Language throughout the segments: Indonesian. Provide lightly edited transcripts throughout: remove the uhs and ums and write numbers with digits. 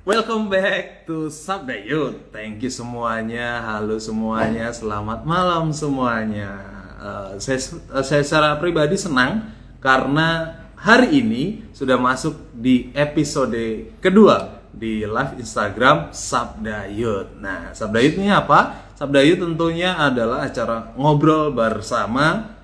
Welcome back to Sabda Youth. Thank you semuanya, halo semuanya, selamat malam semuanya. Saya secara pribadi senang karena hari ini sudah masuk di episode kedua di live Instagram Sabda Youth. Nah, Sabda Youth ini apa? Sabda Youth tentunya adalah acara ngobrol bersama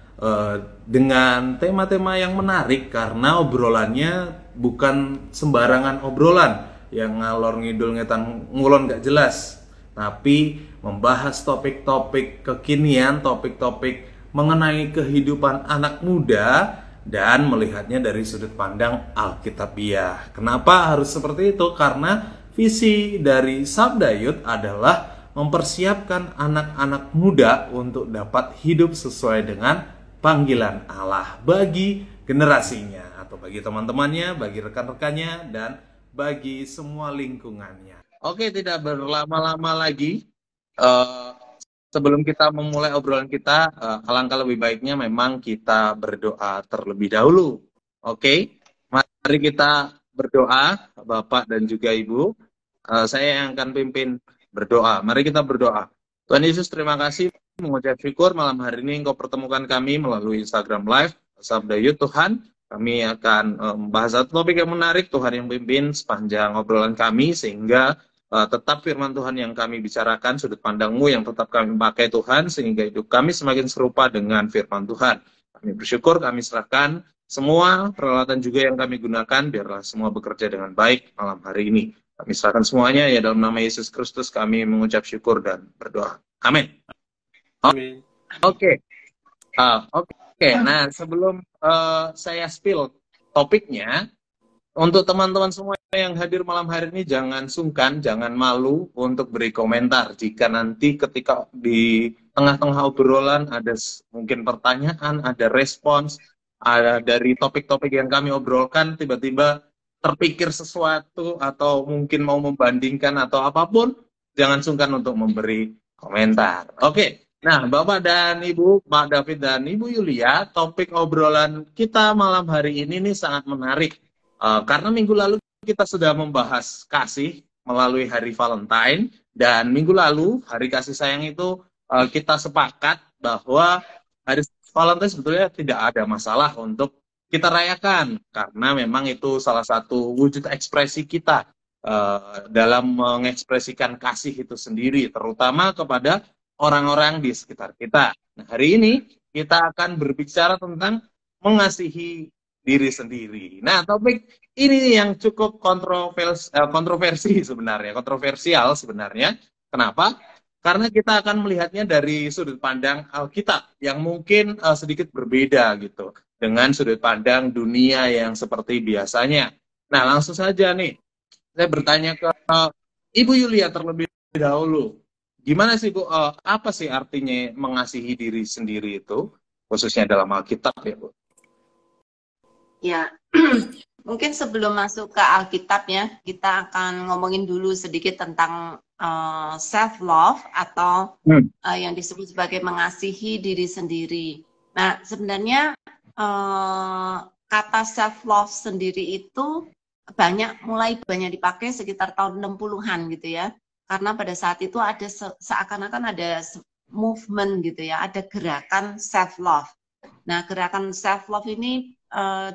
dengan tema-tema yang menarik karena obrolannya bukan sembarangan obrolan yang ngalor ngidul ngetan ngulon gak jelas, tapi membahas topik-topik kekinian, topik-topik mengenai kehidupan anak muda dan melihatnya dari sudut pandang Alkitabiah. Kenapa harus seperti itu? Karena visi dari Sabda Youth adalah mempersiapkan anak-anak muda untuk dapat hidup sesuai dengan panggilan Allah bagi generasinya atau bagi teman-temannya, bagi rekan-rekannya, dan bagi semua lingkungannya. Oke, tidak berlama-lama lagi. Sebelum kita memulai obrolan kita, alangkah lebih baiknya memang kita berdoa terlebih dahulu. Oke, mari kita berdoa, Bapak dan juga Ibu. Saya yang akan pimpin berdoa. Mari kita berdoa. Tuhan Yesus, terima kasih, mengucap syukur malam hari ini Engkau pertemukan kami melalui Instagram Live Sabda Youth. Tuhan, kami akan membahas satu topik yang menarik. Tuhan yang pimpin sepanjang obrolan kami, sehingga tetap firman Tuhan yang kami bicarakan, sudut pandang-Mu yang tetap kami pakai Tuhan, sehingga hidup kami semakin serupa dengan firman Tuhan. Kami bersyukur, kami serahkan semua peralatan juga yang kami gunakan, biarlah semua bekerja dengan baik malam hari ini. Kami serahkan semuanya, ya dalam nama Yesus Kristus kami mengucap syukur dan berdoa. Amin. Amin. Oke. Oke, nah sebelum saya spill topiknya, untuk teman-teman semua yang hadir malam hari ini jangan sungkan, jangan malu untuk beri komentar. Jika nanti ketika di tengah-tengah obrolan ada mungkin pertanyaan, ada respons, ada dari topik-topik yang kami obrolkan, tiba-tiba terpikir sesuatu atau mungkin mau membandingkan atau apapun, jangan sungkan untuk memberi komentar. Oke. Nah, Bapak dan Ibu, Pak David dan Ibu Yulia, topik obrolan kita malam hari ini nih sangat menarik. Karena minggu lalu kita sudah membahas kasih melalui hari Valentine, dan minggu lalu, hari kasih sayang itu kita sepakat bahwa hari Valentine sebetulnya tidak ada masalah untuk kita rayakan, karena memang itu salah satu wujud ekspresi kita dalam mengekspresikan kasih itu sendiri, terutama kepada orang-orang di sekitar kita. Nah, hari ini kita akan berbicara tentang mengasihi diri sendiri. Nah, topik ini yang cukup kontroversial sebenarnya. Kenapa? Karena kita akan melihatnya dari sudut pandang Alkitab yang mungkin sedikit berbeda gitu dengan sudut pandang dunia yang seperti biasanya. Nah, langsung saja nih, saya bertanya ke Ibu Yulia terlebih dahulu. Gimana sih Bu, apa sih artinya mengasihi diri sendiri itu, khususnya dalam Alkitab ya Bu? Ya, mungkin sebelum masuk ke Alkitab ya, kita akan ngomongin dulu sedikit tentang self-love atau yang disebut sebagai mengasihi diri sendiri. Nah, sebenarnya kata self-love sendiri itu mulai banyak dipakai sekitar tahun 60-an gitu ya. Karena pada saat itu ada seakan-akan ada movement gitu ya, ada gerakan self-love. Nah, gerakan self-love ini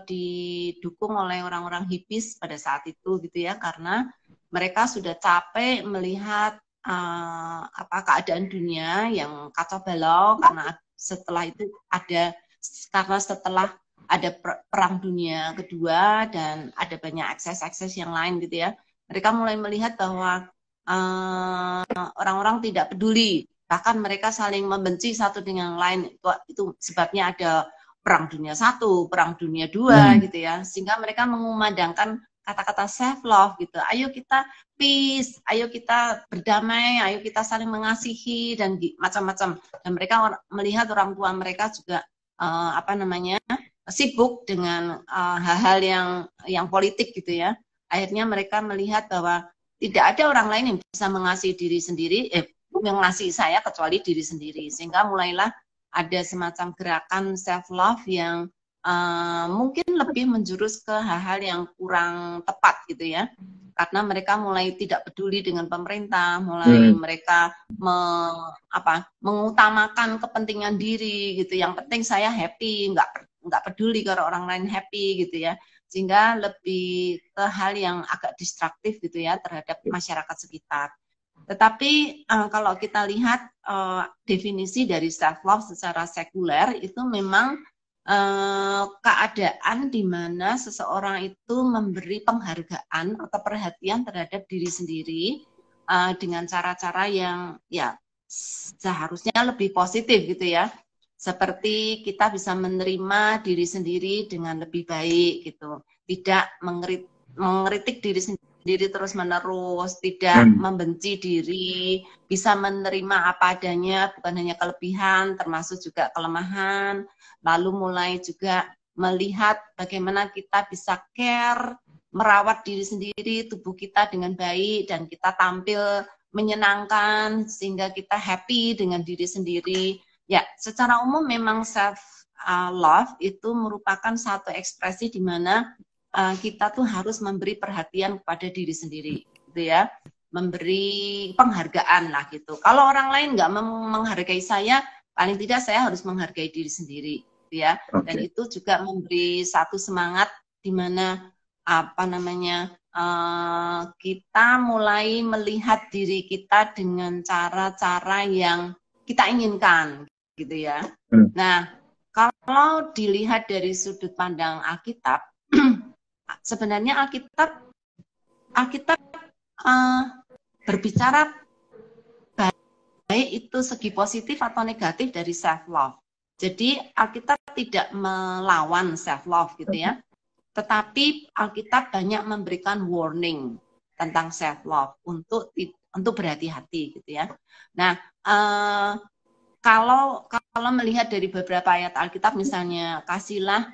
didukung oleh orang-orang hippies pada saat itu gitu ya, karena mereka sudah capek melihat keadaan dunia yang kacau balau, karena setelah perang dunia kedua dan ada banyak akses-akses yang lain gitu ya. Mereka mulai melihat bahwa orang-orang tidak peduli, bahkan mereka saling membenci satu dengan yang lain. Itu sebabnya ada perang dunia 1, perang dunia 2 gitu ya, sehingga mereka mengumandangkan kata-kata self love gitu. Ayo kita peace, ayo kita berdamai, ayo kita saling mengasihi dan macam-macam. Dan mereka melihat orang tua mereka juga sibuk dengan hal-hal yang politik gitu ya. Akhirnya mereka melihat bahwa tidak ada orang lain yang bisa mengasihi diri sendiri, mengasihi saya kecuali diri sendiri. Sehingga mulailah ada semacam gerakan self love yang mungkin lebih menjurus ke hal-hal yang kurang tepat gitu ya. karena mereka mulai tidak peduli dengan pemerintah, mulai mereka mengutamakan kepentingan diri gitu. Yang penting saya happy, nggak peduli kalau orang lain happy gitu ya, sehingga lebih ke hal yang agak distraktif gitu ya terhadap masyarakat sekitar. Tetapi kalau kita lihat definisi dari self love secara sekuler itu memang keadaan di mana seseorang itu memberi penghargaan atau perhatian terhadap diri sendiri dengan cara-cara yang ya seharusnya lebih positif gitu ya. Seperti kita bisa menerima diri sendiri dengan lebih baik gitu. Tidak mengkritik diri sendiri terus-menerus, tidak membenci diri, bisa menerima apa adanya, bukan hanya kelebihan, termasuk juga kelemahan. Lalu mulai juga melihat bagaimana kita bisa care, merawat diri sendiri, tubuh kita dengan baik, dan kita tampil menyenangkan, sehingga kita happy dengan diri sendiri. Ya, secara umum memang self love itu merupakan satu ekspresi di mana kita tuh harus memberi perhatian kepada diri sendiri, gitu ya, memberi penghargaan lah gitu. Kalau orang lain nggak menghargai saya, paling tidak saya harus menghargai diri sendiri, gitu ya. Dan itu juga memberi satu semangat di mana kita mulai melihat diri kita dengan cara-cara yang kita inginkan, gitu ya. Nah, kalau dilihat dari sudut pandang Alkitab, sebenarnya Alkitab berbicara baik itu segi positif atau negatif dari self love. Jadi Alkitab tidak melawan self love gitu ya. Tetapi Alkitab banyak memberikan warning tentang self love untuk berhati-hati gitu ya. Nah, kalau melihat dari beberapa ayat Alkitab, misalnya kasihlah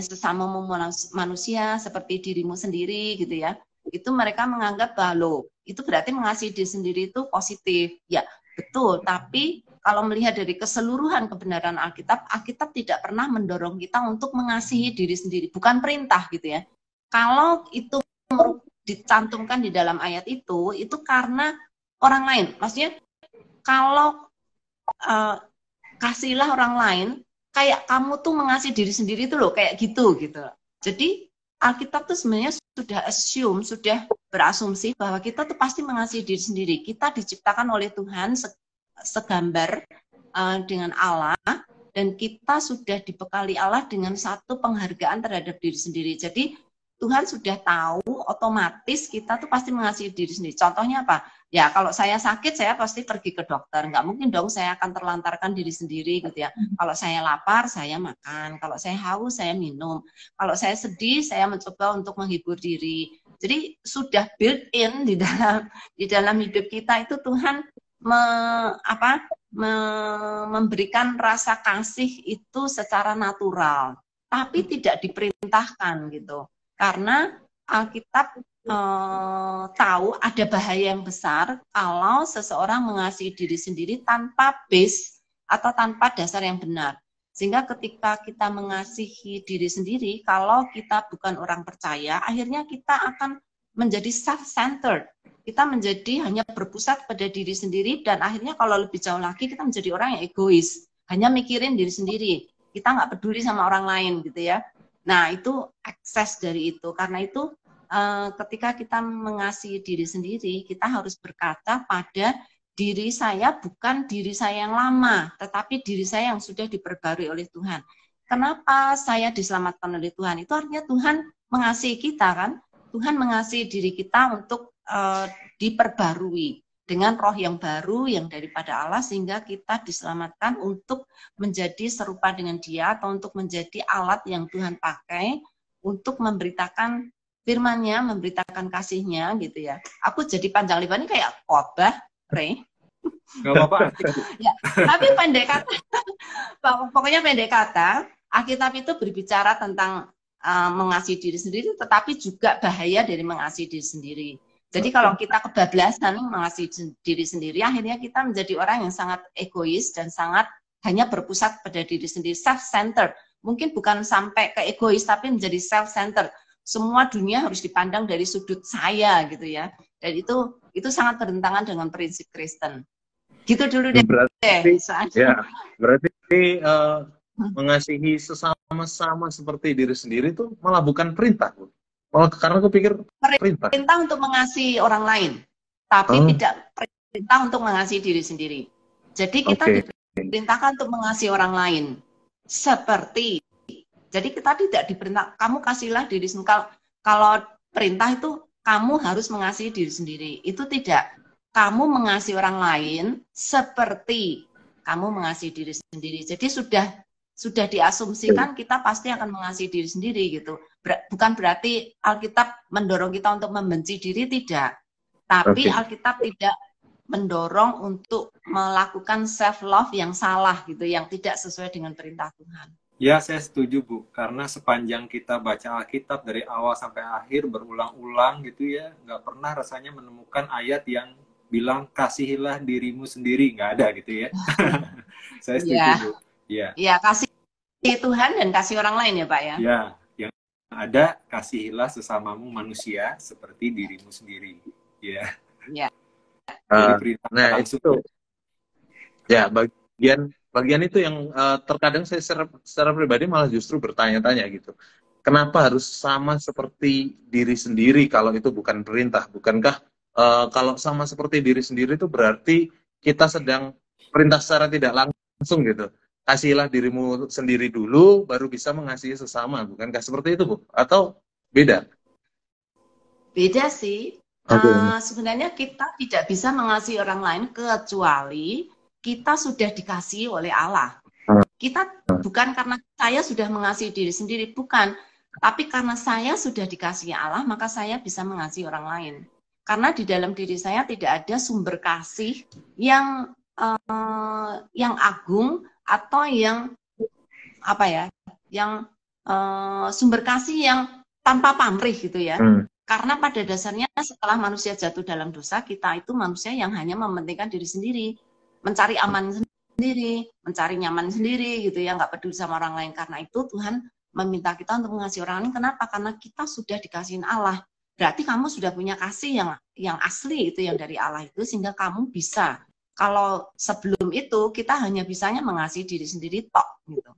sesama manusia seperti dirimu sendiri gitu ya. Itu mereka menganggap bahwa itu berarti mengasihi diri sendiri itu positif. Ya, betul, tapi kalau melihat dari keseluruhan kebenaran Alkitab, Alkitab tidak pernah mendorong kita untuk mengasihi diri sendiri, bukan perintah gitu ya. Kalau itu dicantumkan di dalam ayat itu karena orang lain. Maksudnya kalau kasihlah orang lain, kayak kamu tuh mengasihi diri sendiri itu loh, kayak gitu. Jadi Alkitab tuh sebenarnya sudah assume, sudah berasumsi bahwa kita tuh pasti mengasihi diri sendiri. Kita diciptakan oleh Tuhan segambar dengan Allah, dan kita sudah dibekali Allah dengan satu penghargaan terhadap diri sendiri. Jadi Tuhan sudah tahu otomatis kita tuh pasti mengasihi diri sendiri. Contohnya apa? Ya kalau saya sakit, saya pasti pergi ke dokter. Nggak mungkin dong saya akan terlantarkan diri sendiri gitu ya. Kalau saya lapar, saya makan. Kalau saya haus, saya minum. Kalau saya sedih, saya mencoba untuk menghibur diri. Jadi sudah built in di dalam hidup kita itu Tuhan memberikan rasa kasih itu secara natural, tapi tidak diperintahkan gitu. Karena Alkitab tahu ada bahaya yang besar kalau seseorang mengasihi diri sendiri tanpa base atau tanpa dasar yang benar. Sehingga ketika kita mengasihi diri sendiri, kalau kita bukan orang percaya, akhirnya kita akan menjadi self-centered. Kita menjadi hanya berpusat pada diri sendiri, dan akhirnya kalau lebih jauh lagi kita menjadi orang yang egois, hanya mikirin diri sendiri. Kita nggak peduli sama orang lain gitu ya. Nah, itu akses dari itu. Karena itu ketika kita mengasihi diri sendiri, kita harus berkata pada diri saya, bukan diri saya yang lama, tetapi diri saya yang sudah diperbarui oleh Tuhan. Kenapa saya diselamatkan oleh Tuhan? Itu artinya Tuhan mengasihi kita kan? Tuhan mengasihi diri kita untuk diperbarui dengan roh yang baru yang daripada Allah, sehingga kita diselamatkan untuk menjadi serupa dengan Dia, atau untuk menjadi alat yang Tuhan pakai untuk memberitakan firman-Nya, memberitakan kasih-Nya gitu ya. Aku jadi panjang lebar ini kayak khotbah, Re. Gak apa-apa. Ya, tapi pendek kata, pokoknya pendek kata, Alkitab itu berbicara tentang mengasihi diri sendiri, tetapi juga bahaya dari mengasihi diri sendiri. Jadi kalau kita kebablasan mengasihi diri sendiri, akhirnya kita menjadi orang yang sangat egois dan sangat hanya berpusat pada diri sendiri, self-centered. Mungkin bukan sampai ke egois, tapi menjadi self-centered. semua dunia harus dipandang dari sudut saya gitu ya. Dan itu sangat bertentangan dengan prinsip Kristen. Gitu dulu deh. Berarti ya, berarti mengasihi sesama seperti diri sendiri itu malah bukan perintah, Bu. Malah karena aku pikir perintah. Perintah untuk mengasihi orang lain, tapi tidak perintah untuk mengasihi diri sendiri. Jadi kita diperintahkan untuk mengasihi orang lain seperti. Jadi kita tidak diperintah kamu kasihlah diri sendiri. Kalau perintah itu kamu harus mengasihi diri sendiri. Itu tidak. Kamu mengasihi orang lain seperti kamu mengasihi diri sendiri. Jadi sudah diasumsikan kita pasti akan mengasihi diri sendiri gitu. Bukan berarti Alkitab mendorong kita untuk membenci diri, tidak. Tapi Alkitab tidak mendorong untuk melakukan self love yang salah gitu, yang tidak sesuai dengan perintah Tuhan. Ya, saya setuju, Bu. Karena sepanjang kita baca Alkitab dari awal sampai akhir berulang-ulang gitu ya, nggak pernah rasanya menemukan ayat yang bilang kasihilah dirimu sendiri, nggak ada gitu ya. Saya setuju, Bu. Ya. Ya, kasih Tuhan dan kasih orang lain ya, Pak ya. Ya, yang ada kasihilah sesamamu manusia seperti dirimu sendiri. Ya. Ya. Nah, itu ya bagian itu yang terkadang saya secara pribadi malah justru bertanya-tanya gitu. Kenapa harus sama seperti diri sendiri kalau itu bukan perintah? Bukankah kalau sama seperti diri sendiri itu berarti kita sedang perintah secara tidak langsung gitu? Kasihilah dirimu sendiri dulu, baru bisa mengasihi sesama. Bukankah seperti itu, Bu? Atau beda? Beda sih. Sebenarnya kita tidak bisa mengasihi orang lain kecuali kita sudah dikasihi oleh Allah. Kita bukan karena saya sudah mengasihi diri sendiri, bukan. Tapi karena saya sudah dikasihi Allah, maka saya bisa mengasihi orang lain. Karena di dalam diri saya tidak ada sumber kasih yang agung atau yang apa ya, yang sumber kasih yang tanpa pamrih gitu ya. Karena pada dasarnya setelah manusia jatuh dalam dosa, kita itu manusia yang hanya mementingkan diri sendiri, mencari aman sendiri, mencari nyaman sendiri gitu ya, nggak peduli sama orang lain. Karena itu Tuhan meminta kita untuk mengasihi orang lain. Kenapa? Karena kita sudah dikasihin Allah. Berarti kamu sudah punya kasih yang asli itu, yang dari Allah itu, sehingga kamu bisa. Kalau sebelum itu kita hanya bisanya mengasihi diri sendiri tok gitu.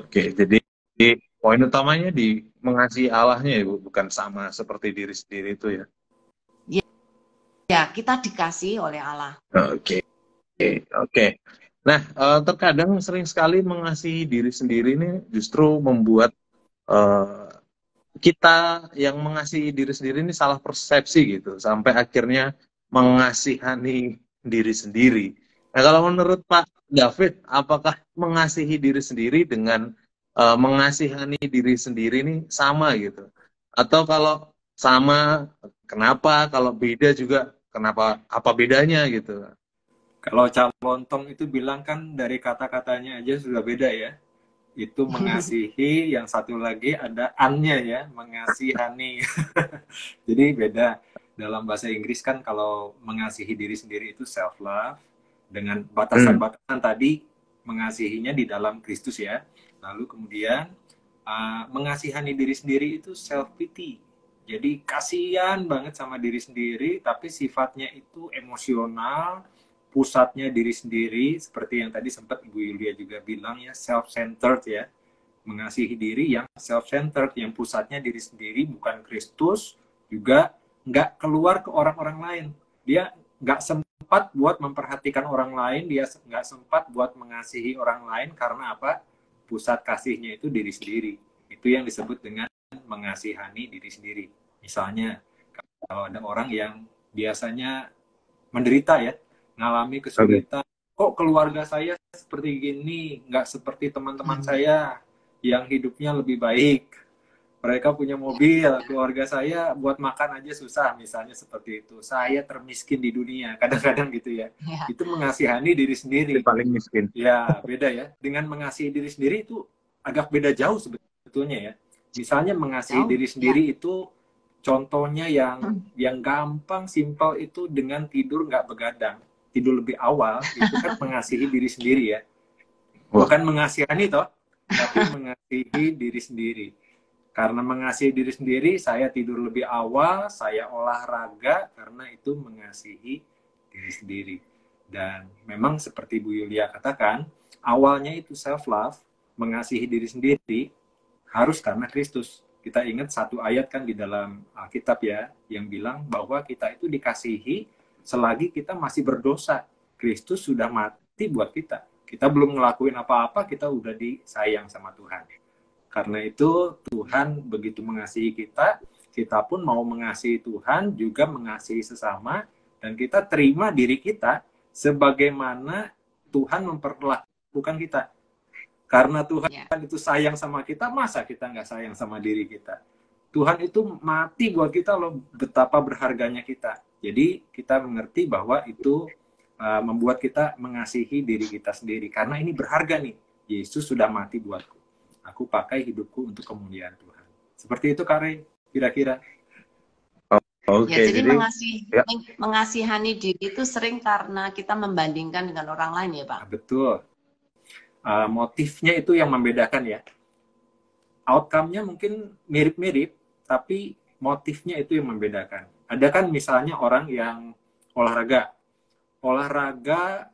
Oke, jadi poin utamanya di mengasihi Allahnya ya, Bu, bukan sama seperti diri sendiri itu ya. Ya, kita dikasihi oleh Allah. Oke. Nah, terkadang sering sekali mengasihi diri sendiri ini justru membuat kita yang mengasihi diri sendiri ini salah persepsi gitu, sampai akhirnya mengasihani diri sendiri. Nah, kalau menurut Pak David, apakah mengasihi diri sendiri dengan mengasihani diri sendiri ini sama gitu? Atau kalau sama, kenapa? Kalau beda juga, kenapa? Apa bedanya gitu? Kalau Cak Lontong itu bilang kan dari kata-katanya aja sudah beda ya. Itu mengasihi, yang satu lagi ada an-nya ya, mengasihani. Jadi beda. Dalam bahasa Inggris kan kalau mengasihi diri sendiri itu self-love. Dengan batasan-batasan tadi, mengasihinya di dalam Kristus ya. Lalu kemudian mengasihani diri sendiri itu self-pity. Jadi kasihan banget sama diri sendiri, tapi sifatnya itu emosional, pusatnya diri sendiri, seperti yang tadi sempat Ibu Yulia juga bilang ya, self-centered ya. Mengasihi diri yang self-centered, yang pusatnya diri sendiri, bukan Kristus, juga nggak keluar ke orang-orang lain. Dia nggak sempat buat memperhatikan orang lain, dia nggak sempat buat mengasihi orang lain, karena apa? Pusat kasihnya itu diri sendiri. Itu yang disebut dengan mengasihani diri sendiri. Misalnya, kalau ada orang yang biasanya menderita ya, ngalami kesulitan, kok keluarga saya seperti gini, nggak seperti teman-teman saya yang hidupnya lebih baik. Mereka punya mobil, keluarga saya buat makan aja susah, misalnya seperti itu. Saya termiskin di dunia, kadang-kadang gitu ya. Itu mengasihani diri sendiri. Paling miskin. Ya, beda ya. Dengan mengasihi diri sendiri itu agak beda jauh sebetulnya ya. Misalnya mengasihi diri sendiri itu contohnya yang gampang, simpel itu dengan tidur nggak begadang. Tidur lebih awal, itu kan mengasihi diri sendiri ya. Bukan mengasihani toh, tapi mengasihi diri sendiri. Karena mengasihi diri sendiri, saya tidur lebih awal, saya olahraga, karena itu mengasihi diri sendiri. Dan memang seperti Bu Yulia katakan, awalnya itu self-love, mengasihi diri sendiri, harus karena Kristus. Kita ingat satu ayat kan di dalam Alkitab ya, yang bilang bahwa kita itu dikasihi selagi kita masih berdosa. Kristus sudah mati buat kita. Kita belum ngelakuin apa-apa, kita udah disayang sama Tuhan. Karena itu Tuhan begitu mengasihi kita, kita pun mau mengasihi Tuhan, juga mengasihi sesama, dan kita terima diri kita sebagaimana Tuhan memperlakukan kita. Karena Tuhan itu sayang sama kita, masa kita nggak sayang sama diri kita? Tuhan itu mati buat kita loh, betapa berharganya kita. Jadi kita mengerti bahwa itu membuat kita mengasihi diri kita sendiri. Karena ini berharga nih, Yesus sudah mati buatku. Aku pakai hidupku untuk kemuliaan Tuhan. Seperti itu, Kare, kira-kira. Oke, ya, jadi mengasihani diri itu sering karena kita membandingkan dengan orang lain ya, Pak? Betul. Motifnya itu yang membedakan ya. Outcome-nya mungkin mirip-mirip, tapi motifnya itu yang membedakan. Ada kan misalnya orang yang olahraga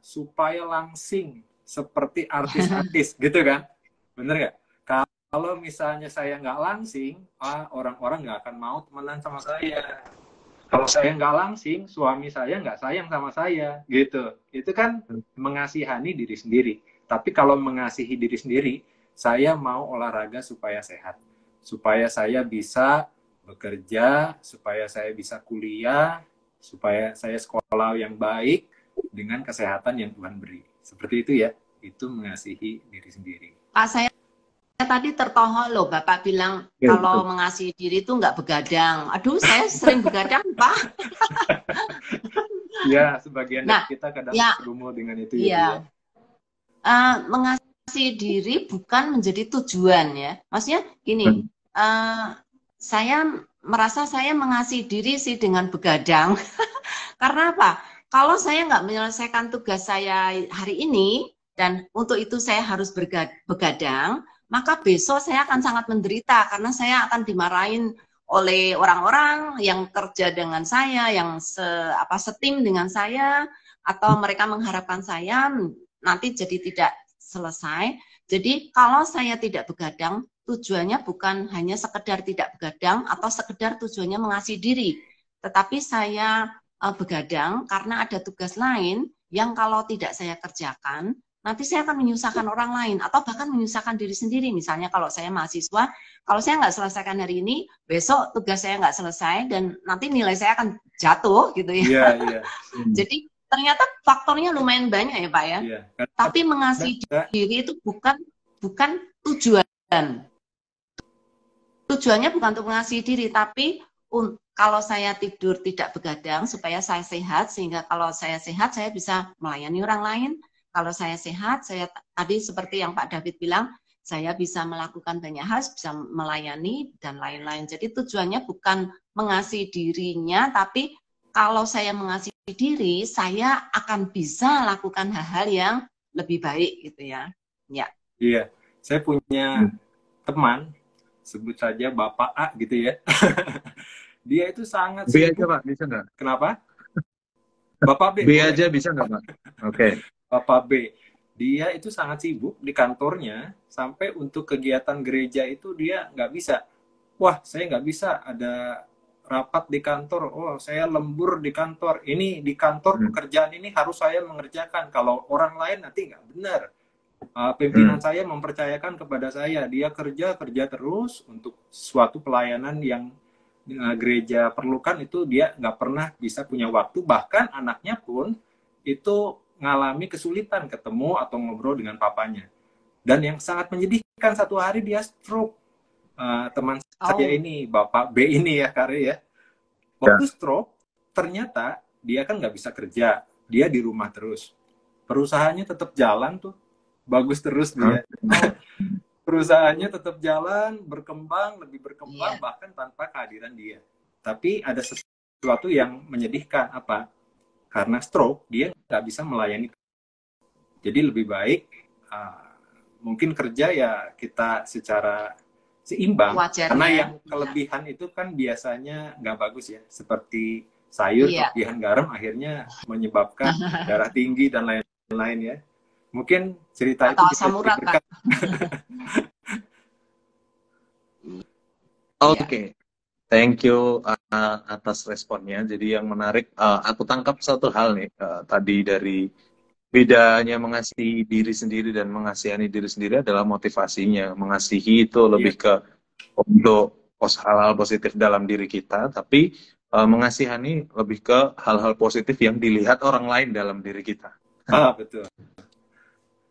supaya langsing seperti artis-artis gitu kan, bener nggak? Kalau misalnya saya nggak langsing, orang-orang nggak akan mau temenan sama saya. Kalau saya nggak langsing, suami saya nggak sayang sama saya, gitu. Itu kan mengasihani diri sendiri. Tapi kalau mengasihi diri sendiri, saya mau olahraga supaya sehat, supaya saya bisa bekerja, supaya saya bisa kuliah, supaya saya sekolah yang baik dengan kesehatan yang Tuhan beri. Seperti itu ya, itu mengasihi diri sendiri. Pak, saya tadi tertohok loh, Bapak bilang ya, kalau betul. Mengasihi diri itu nggak begadang. Aduh, saya sering begadang, Pak. Ya, sebagian kita kadang bergumul dengan itu. Ya. Mengasihi diri bukan menjadi tujuan ya. Maksudnya gini, saya merasa saya mengasihi diri sih dengan begadang. Karena apa? Kalau saya nggak menyelesaikan tugas saya hari ini, dan untuk itu saya harus begadang, maka besok saya akan sangat menderita karena saya akan dimarahin oleh orang-orang yang kerja dengan saya, yang setim dengan saya, atau mereka mengharapkan saya nanti jadi tidak selesai. Jadi kalau saya tidak begadang, tujuannya bukan hanya sekedar tidak begadang atau sekedar tujuannya mengasihi diri, tetapi saya begadang karena ada tugas lain yang kalau tidak saya kerjakan, nanti saya akan menyusahkan orang lain atau bahkan menyusahkan diri sendiri. Misalnya kalau saya mahasiswa, kalau saya nggak selesaikan hari ini, besok tugas saya nggak selesai dan nanti nilai saya akan jatuh gitu ya. Yeah, yeah. Jadi ternyata faktornya lumayan banyak ya Pak ya. Yeah. Tapi mengasihi diri itu bukan tujuan. Tujuannya bukan untuk mengasihi diri, tapi kalau saya tidur tidak begadang supaya saya sehat, sehingga kalau saya sehat saya bisa melayani orang lain. Kalau saya sehat, saya tadi seperti yang Pak David bilang, saya bisa melakukan banyak hal, bisa melayani dan lain-lain. Jadi tujuannya bukan mengasihi dirinya, tapi kalau saya mengasihi diri, saya akan bisa lakukan hal-hal yang lebih baik gitu ya. Ya. Iya, saya punya teman, sebut saja Bapak A gitu ya. Dia itu sangat B aja Pak, bisa nggak? Kenapa? Bapak B. B aja bisa nggak Pak? Oke. Bapak B, dia itu sangat sibuk di kantornya, sampai untuk kegiatan gereja itu dia nggak bisa. Wah, saya nggak bisa, ada rapat di kantor, oh saya lembur di kantor, ini di kantor pekerjaan ini harus saya mengerjakan, kalau orang lain nanti nggak benar. Pimpinan saya mempercayakan kepada saya, dia kerja terus untuk suatu pelayanan yang gereja perlukan, itu dia nggak pernah bisa punya waktu, bahkan anaknya pun itu ngalami kesulitan ketemu atau ngobrol dengan papanya. Dan yang sangat menyedihkan, satu hari dia stroke. Teman saya ini, Bapak B ini ya, Kare ya. Waktu stroke, ternyata dia kan nggak bisa kerja. Dia di rumah terus. Perusahaannya tetap jalan tuh. Bagus terus dia. Perusahaannya tetap jalan, berkembang, lebih berkembang, bahkan tanpa kehadiran dia. Tapi ada sesuatu yang menyedihkan. Apa? Karena stroke, dia nggak bisa melayani. Jadi lebih baik mungkin kerja ya kita secara seimbang. wajar Karena ya. yang kelebihan itu kan biasanya nggak bagus ya, seperti sayur Iya. kelebihan garam akhirnya menyebabkan darah tinggi dan lain-lain ya. Mungkin cerita itu Atau bisa asam urat, diberikan. Kak. Iya. Oke, thank you atas responnya. Jadi yang menarik, aku tangkap satu hal nih tadi dari bedanya mengasihi diri sendiri dan mengasihani diri sendiri adalah motivasinya. Mengasihi itu Iya, lebih ke untuk hal-hal positif dalam diri kita, tapi mengasihani lebih ke hal-hal positif yang dilihat orang lain dalam diri kita. betul.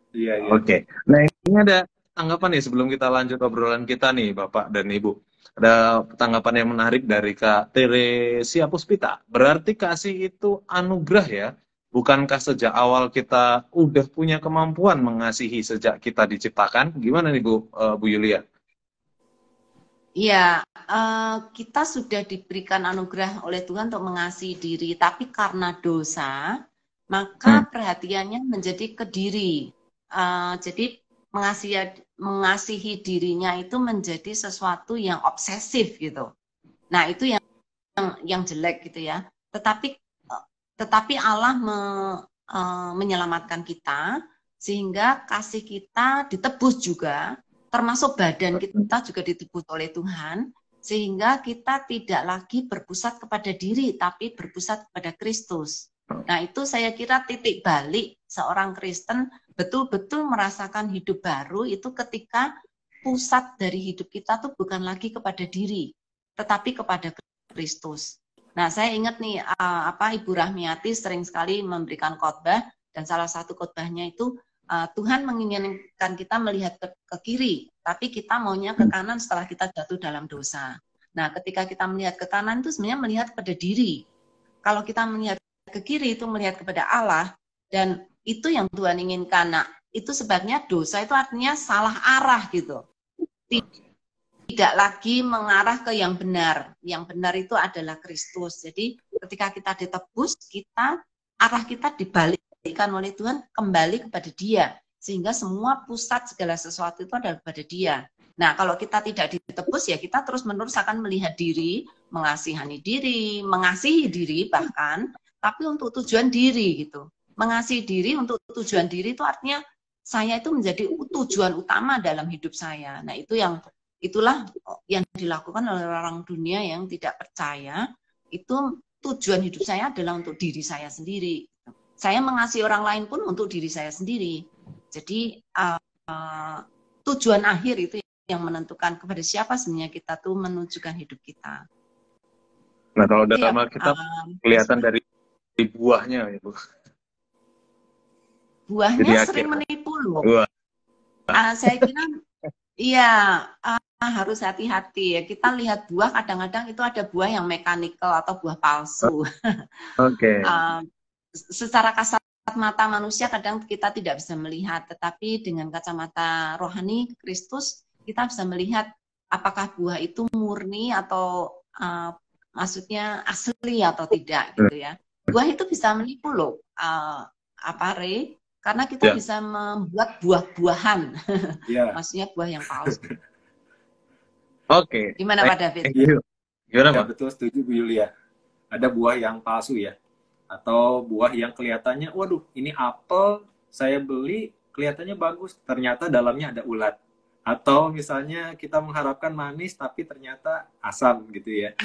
Iya, iya. Oke, nah ini ada tanggapan nih sebelum kita lanjut obrolan kita nih Bapak dan Ibu. Ada tanggapan yang menarik dari Kak Teresia Puspita. Berarti kasih itu anugerah ya? Bukankah sejak awal kita udah punya kemampuan mengasihi sejak kita diciptakan? Gimana nih Bu Yulia? Iya, kita sudah diberikan anugerah oleh Tuhan untuk mengasihi diri, tapi karena dosa, maka perhatiannya menjadi ke diri. Jadi mengasihi dirinya itu menjadi sesuatu yang obsesif gitu. Nah, itu yang jelek gitu ya. Tetapi Allah menyelamatkan kita sehingga kasih kita ditebus juga, termasuk badan kita juga ditebus oleh Tuhan, sehingga kita tidak lagi berpusat kepada diri tapi berpusat kepada Kristus. Nah, itu saya kira titik balik seorang Kristen betul-betul merasakan hidup baru itu ketika pusat dari hidup kita tuh bukan lagi kepada diri, tetapi kepada Kristus. Nah, saya ingat nih Ibu Rahmiati sering sekali memberikan khotbah dan salah satu khotbahnya itu Tuhan menginginkan kita melihat ke kiri, tapi kita maunya ke kanan setelah kita jatuh dalam dosa. Nah, ketika kita melihat ke kanan itu sebenarnya melihat kepada diri. Kalau kita melihat ke kiri itu melihat kepada Allah, dan itu yang Tuhan inginkan. Nah, itu sebabnya dosa itu artinya salah arah gitu. Tidak lagi mengarah ke yang benar. Yang benar itu adalah Kristus. Jadi ketika kita ditebus, arah kita dibalikkan oleh Tuhan kembali kepada Dia. Sehingga semua pusat segala sesuatu itu adalah kepada Dia. Nah, kalau kita tidak ditebus ya kita terus-menerus akan melihat diri, mengasihi diri bahkan, tapi untuk tujuan diri gitu. Mengasihi diri untuk tujuan diri itu artinya saya itu menjadi tujuan utama dalam hidup saya. Nah, itulah yang dilakukan oleh orang dunia yang tidak percaya. Itu tujuan hidup saya adalah untuk diri saya sendiri. Saya mengasihi orang lain pun untuk diri saya sendiri. Jadi tujuan akhir itu yang menentukan kepada siapa sebenarnya kita tuh menunjukkan hidup kita. Nah, kalau dalam Alkitab kelihatan dari buahnya ya Bu. Buahnya sering menipu loh. Saya kira iya, harus hati-hati ya. Kita lihat buah kadang-kadang itu ada buah yang mekanikal atau buah palsu. Oke. Secara kasat mata manusia kadang kita tidak bisa melihat, tetapi dengan kacamata rohani Kristus kita bisa melihat apakah buah itu murni atau maksudnya asli atau tidak gitu ya. Buah itu bisa menipu loh, karena kita bisa membuat buah-buahan, maksudnya buah yang palsu. Oke. Gimana Pak David? Gimana Pak? Betul, setuju Bu Yulia. Ada buah yang palsu ya, atau buah yang kelihatannya, waduh, ini apel saya beli kelihatannya bagus, ternyata dalamnya ada ulat. Atau misalnya kita mengharapkan manis tapi ternyata asam gitu ya.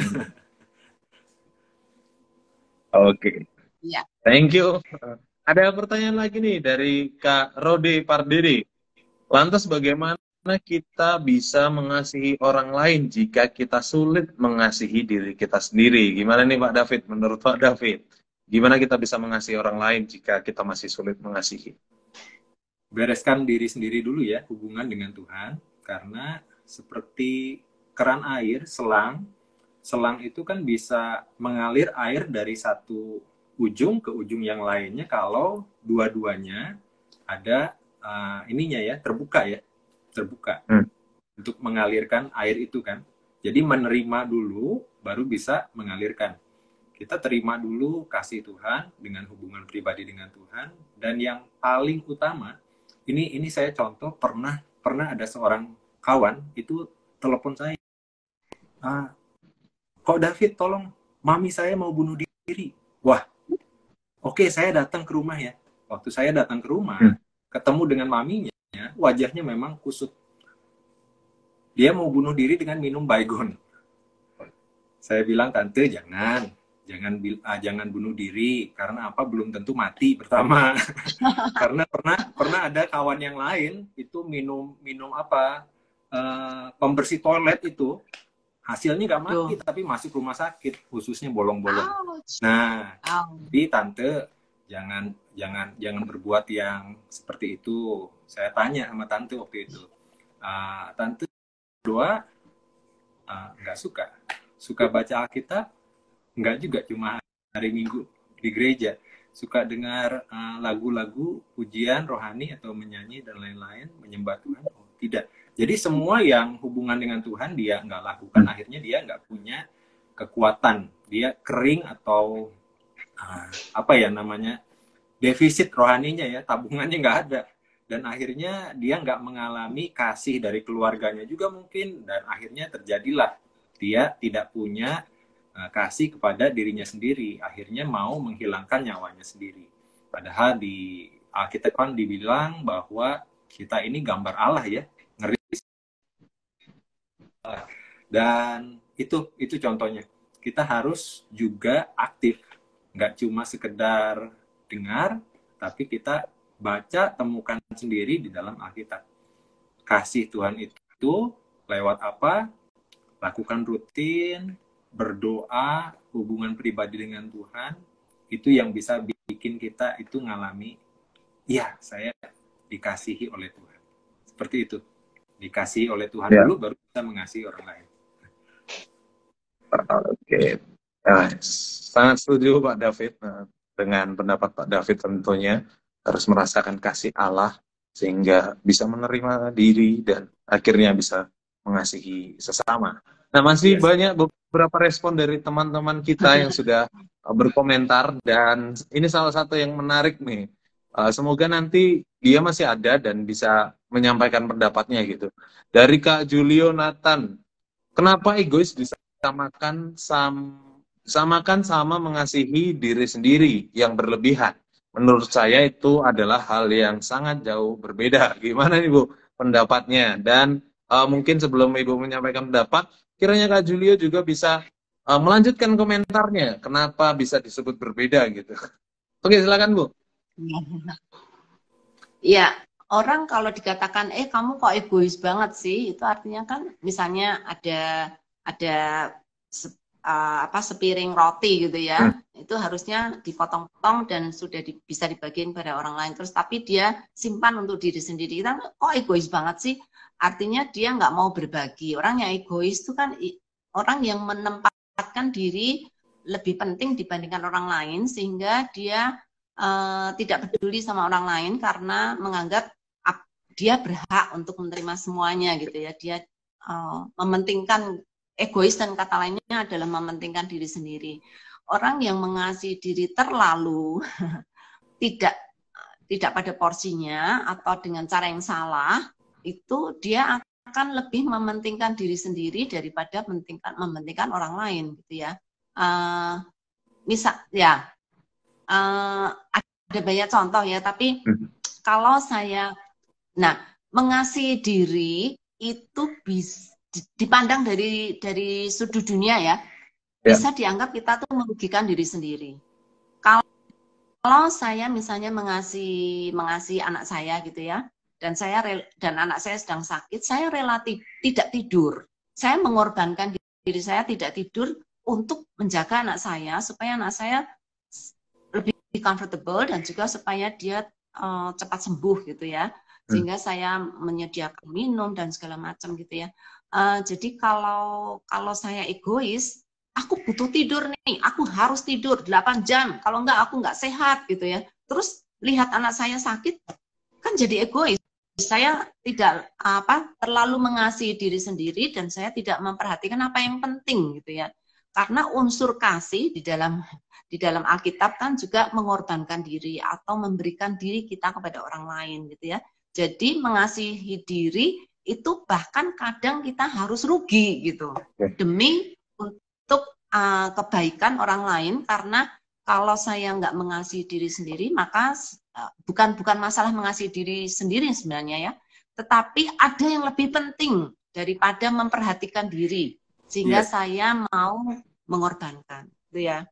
Oke. Ya. Thank you. Ada pertanyaan lagi nih dari Kak Rode Pardede. Lantas bagaimana kita bisa mengasihi orang lain jika kita sulit mengasihi diri kita sendiri? Gimana nih Pak David? Menurut Pak David, gimana kita bisa mengasihi orang lain jika kita masih sulit mengasihi? Bereskan diri sendiri dulu ya, hubungan dengan Tuhan. Karena seperti keran air, selang itu kan bisa mengalir air dari satu ujung ke ujung yang lainnya kalau dua-duanya ada ininya ya, terbuka untuk mengalirkan air itu kan. Jadi menerima dulu baru bisa mengalirkan. Kita terima dulu kasih Tuhan dengan hubungan pribadi dengan Tuhan. Dan yang paling utama, ini saya contoh, pernah ada seorang kawan itu telepon saya, kok David tolong mami saya mau bunuh diri. Wah, oke, saya datang ke rumah ya. Waktu saya datang ke rumah, ketemu dengan maminya, wajahnya memang kusut. Dia mau bunuh diri dengan minum Baygon. Saya bilang, tante jangan bunuh diri, karena apa? Belum tentu mati pertama. Karena pernah ada kawan yang lain itu minum apa? Pembersih toilet itu, hasilnya nggak mati tapi masuk rumah sakit, khususnya bolong-bolong. Nah, jadi tante jangan berbuat yang seperti itu. Saya tanya sama tante waktu itu, tante doa nggak suka baca Alkitab, nggak juga, cuma hari Minggu di gereja suka dengar lagu-lagu pujian rohani atau menyanyi dan lain-lain, menyembah Tuhan. Oh, tidak. Jadi semua yang hubungan dengan Tuhan dia nggak lakukan, akhirnya dia nggak punya kekuatan, dia kering atau apa ya namanya, defisit rohaninya ya, tabungannya nggak ada. Dan akhirnya dia nggak mengalami kasih dari keluarganya juga mungkin, dan akhirnya terjadilah dia tidak punya kasih kepada dirinya sendiri, akhirnya mau menghilangkan nyawanya sendiri. Padahal di Alkitab kan dibilang bahwa kita ini gambar Allah ya, ngeri. Dan itu contohnya, kita harus juga aktif, nggak cuma sekedar dengar, tapi kita baca, temukan sendiri di dalam Alkitab. Kasih Tuhan itu lewat apa? Lakukan rutin, berdoa, hubungan pribadi dengan Tuhan, itu yang bisa bikin kita itu ngalami, ya saya dikasihi oleh Tuhan. Seperti itu. Dikasihi oleh Tuhan dulu, baru kita mengasihi orang lain. Oke. Nah, sangat setuju Pak David dengan pendapat Pak David. Tentunya harus merasakan kasih Allah sehingga bisa menerima diri dan akhirnya bisa mengasihi sesama. Nah, masih banyak beberapa respon dari teman-teman kita yang sudah berkomentar, dan ini salah satu yang menarik nih. Semoga nanti dia masih ada dan bisa menyampaikan pendapatnya gitu. Dari Kak Julio Nathan, kenapa egois disamakan sama mengasihi diri sendiri yang berlebihan? Menurut saya itu adalah hal yang sangat jauh berbeda. Gimana nih Bu pendapatnya? Dan mungkin sebelum Ibu menyampaikan pendapat, kiranya Kak Julio juga bisa melanjutkan komentarnya. Kenapa bisa disebut berbeda gitu? Oke, silakan Bu. Ya, orang kalau dikatakan, kamu kok egois banget sih, itu artinya kan misalnya ada sepiring roti gitu ya, itu harusnya dipotong-potong dan sudah bisa dibagiin pada orang lain, terus tapi dia simpan untuk diri sendiri. Kita kok egois banget sih, artinya dia nggak mau berbagi. Orang yang egois itu kan orang yang menempatkan diri lebih penting dibandingkan orang lain, sehingga dia tidak peduli sama orang lain karena menganggap dia berhak untuk menerima semuanya gitu ya. Dia mementingkan, egois dan kata lainnya adalah mementingkan diri sendiri. Orang yang mengasihi diri terlalu tidak pada porsinya atau dengan cara yang salah, itu dia akan lebih mementingkan diri sendiri daripada mementingkan orang lain gitu ya. Misal ya, ada banyak contoh ya, tapi kalau saya, mengasihi diri itu bisa dipandang dari sudut dunia ya, bisa dianggap kita tuh merugikan diri sendiri. Kalau saya misalnya mengasihi anak saya gitu ya, dan anak saya sedang sakit, saya relatif tidak tidur. Saya mengorbankan diri saya tidak tidur untuk menjaga anak saya supaya anak saya lebih comfortable dan juga supaya dia cepat sembuh gitu ya. Sehingga saya menyediakan minum dan segala macam gitu ya. Jadi kalau saya egois, aku butuh tidur nih, aku harus tidur 8 jam, kalau enggak aku enggak sehat gitu ya. Terus lihat anak saya sakit, kan jadi egois. Saya tidak terlalu mengasihi diri sendiri dan saya tidak memperhatikan apa yang penting gitu ya. Karena unsur kasih di dalam Alkitab kan juga mengorbankan diri atau memberikan diri kita kepada orang lain gitu ya. Jadi mengasihi diri itu bahkan kadang kita harus rugi gitu demi untuk kebaikan orang lain, karena kalau saya nggak mengasihi diri sendiri, maka bukan masalah mengasihi diri sendiri sebenarnya ya, tetapi ada yang lebih penting daripada memperhatikan diri, sehingga saya mau mengorbankan, gitu ya.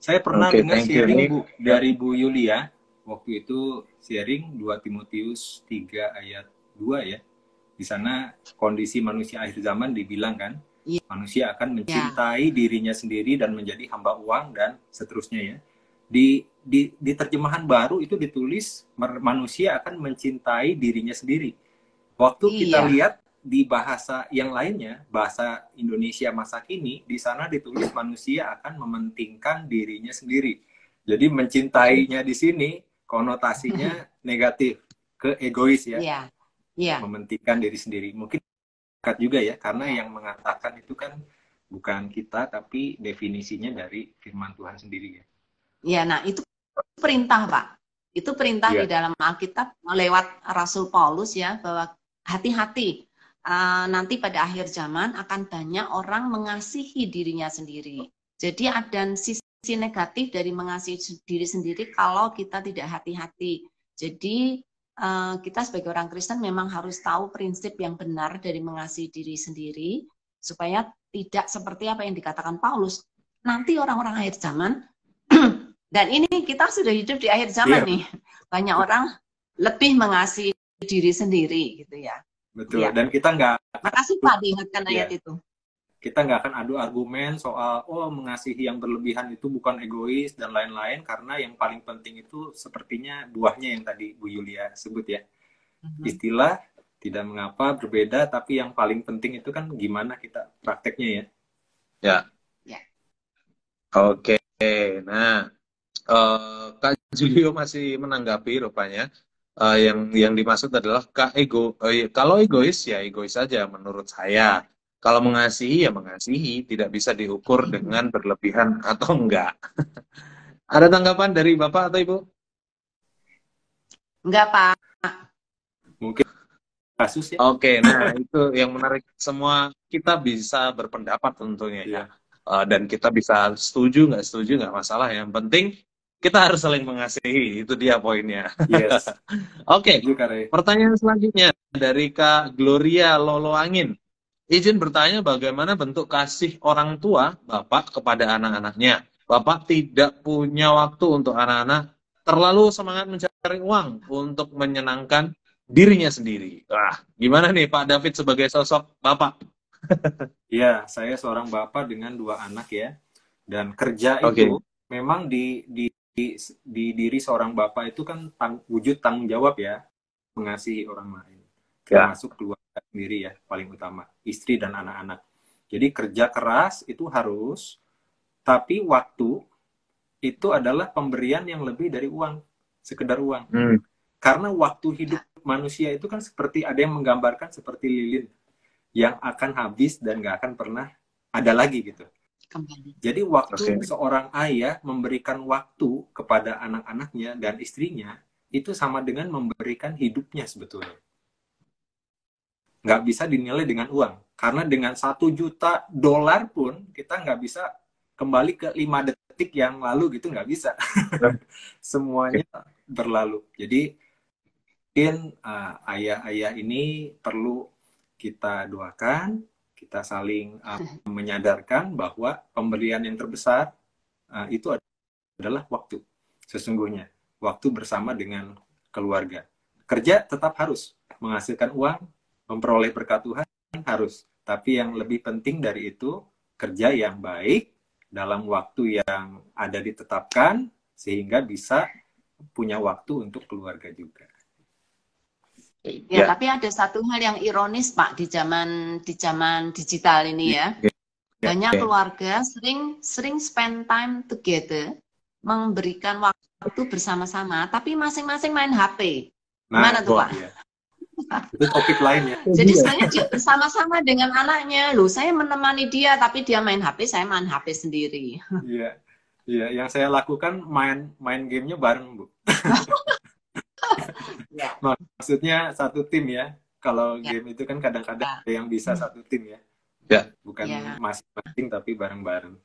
Saya pernah Oke, dengar thank you. sharing Bu, dari Bu Yulia, waktu itu sharing 2 Timotius 3 ayat 2 ya. Di sana kondisi manusia akhir zaman dibilang kan, Iya. manusia akan mencintai dirinya sendiri dan menjadi hamba uang dan seterusnya ya. Di terjemahan baru itu ditulis manusia akan mencintai dirinya sendiri. Waktu kita Iya. lihat di bahasa yang lainnya, bahasa Indonesia masa kini, di sana ditulis manusia akan mementingkan dirinya sendiri. Jadi mencintainya di sini konotasinya negatif, ke egois ya. Iya. Iya. Mementingkan diri sendiri. Mungkin dekat juga ya, karena yang mengatakan itu kan bukan kita, tapi definisinya dari firman Tuhan sendiri ya. Ya, nah itu perintah, Pak. Itu perintah di dalam Alkitab lewat Rasul Paulus ya, bahwa hati-hati. Nanti pada akhir zaman akan banyak orang mengasihi dirinya sendiri. Jadi ada sisi negatif dari mengasihi diri sendiri kalau kita tidak hati-hati. Jadi kita sebagai orang Kristen memang harus tahu prinsip yang benar dari mengasihi diri sendiri, supaya tidak seperti apa yang dikatakan Paulus. Nanti orang-orang akhir zaman, dan ini kita sudah hidup di akhir zaman nih, banyak orang lebih mengasihi diri sendiri gitu ya. Betul, dan kita nggak... Makasih Pak diingatkan ayat itu. Kita nggak akan adu argumen soal, mengasihi yang berlebihan itu bukan egois dan lain-lain, karena yang paling penting itu sepertinya buahnya yang tadi Bu Yulia sebut ya. Istilah tidak mengapa berbeda, tapi yang paling penting itu kan gimana kita prakteknya ya. Ya. Oke, nah Kak Julio masih menanggapi rupanya. Yang dimaksud adalah kalau egois ya egois saja menurut saya. Kalau mengasihi ya mengasihi, tidak bisa diukur dengan berlebihan atau enggak. Ada tanggapan dari Bapak atau Ibu? Enggak, Pak. Mungkin kasus ya. Oke, nah itu yang menarik. Semua kita bisa berpendapat tentunya ya. Dan kita bisa setuju nggak masalah. Yang penting kita harus saling mengasihi, itu dia poinnya. Yes. Oke, pertanyaan selanjutnya dari Kak Gloria Loloangin. Izin bertanya, bagaimana bentuk kasih orang tua Bapak kepada anak-anaknya? Bapak tidak punya waktu untuk anak-anak, terlalu semangat mencari uang untuk menyenangkan dirinya sendiri. Wah, gimana nih Pak David sebagai sosok Bapak? Ya, saya seorang Bapak dengan 2 anak ya. Dan kerja itu memang di diri seorang bapak itu kan wujud tanggung jawab ya, mengasihi orang lain, termasuk keluarga sendiri ya, paling utama istri dan anak-anak. Jadi kerja keras itu harus, tapi waktu itu adalah pemberian yang lebih dari uang, sekedar uang. Karena waktu hidup manusia itu kan seperti, ada yang menggambarkan seperti lilin yang akan habis dan gak akan pernah ada lagi gitu. Jadi waktu seorang ayah memberikan waktu kepada anak-anaknya dan istrinya, itu sama dengan memberikan hidupnya sebetulnya. Nggak bisa dinilai dengan uang. Karena dengan $1 juta pun, kita nggak bisa kembali ke 5 detik yang lalu gitu, nggak bisa. Semuanya berlalu. Jadi mungkin ayah-ayah ini perlu kita doakan, kita saling menyadarkan bahwa pemberian yang terbesar itu adalah waktu. Sesungguhnya, waktu bersama dengan keluarga. Kerja tetap harus menghasilkan uang, memperoleh berkat Tuhan harus. Tapi yang lebih penting dari itu, kerja yang baik dalam waktu yang ada ditetapkan, sehingga bisa punya waktu untuk keluarga juga. Ya, tapi ada satu hal yang ironis Pak di zaman digital ini ya. Banyak keluarga sering spend time together, memberikan waktu bersama-sama, tapi masing-masing main HP. Gimana tuh Pak? Ya. Itu topik lain ya. Jadi sebenarnya dia bersama-sama dengan anaknya. Loh, saya menemani dia, tapi dia main HP, saya main HP sendiri. Iya, yang saya lakukan main gamenya bareng Bu. Ya, Maksudnya satu tim ya. Kalau ya, game itu kan kadang-kadang ya, ada yang bisa satu tim ya. Ya, Bukan ya. masing-masing tapi bareng-bareng.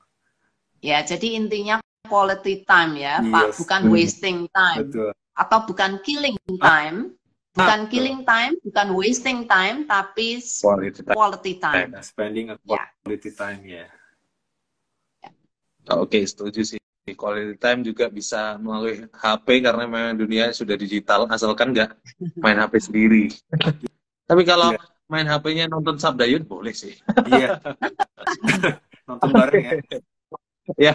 Ya, jadi intinya quality time ya, Pak, Yes, bukan wasting time betul. atau bukan killing Ah, time, bukan betul. killing time, bukan wasting time, tapi quality time. quality time. Spending a Ya, quality time ya. Oke, setuju sih. Quality time juga bisa melalui HP karena memang dunia sudah digital, asalkan nggak main HP sendiri. Tapi kalau Iya, main HP-nya nonton Sabdayun boleh sih. iya. Nonton bareng ya. Ya.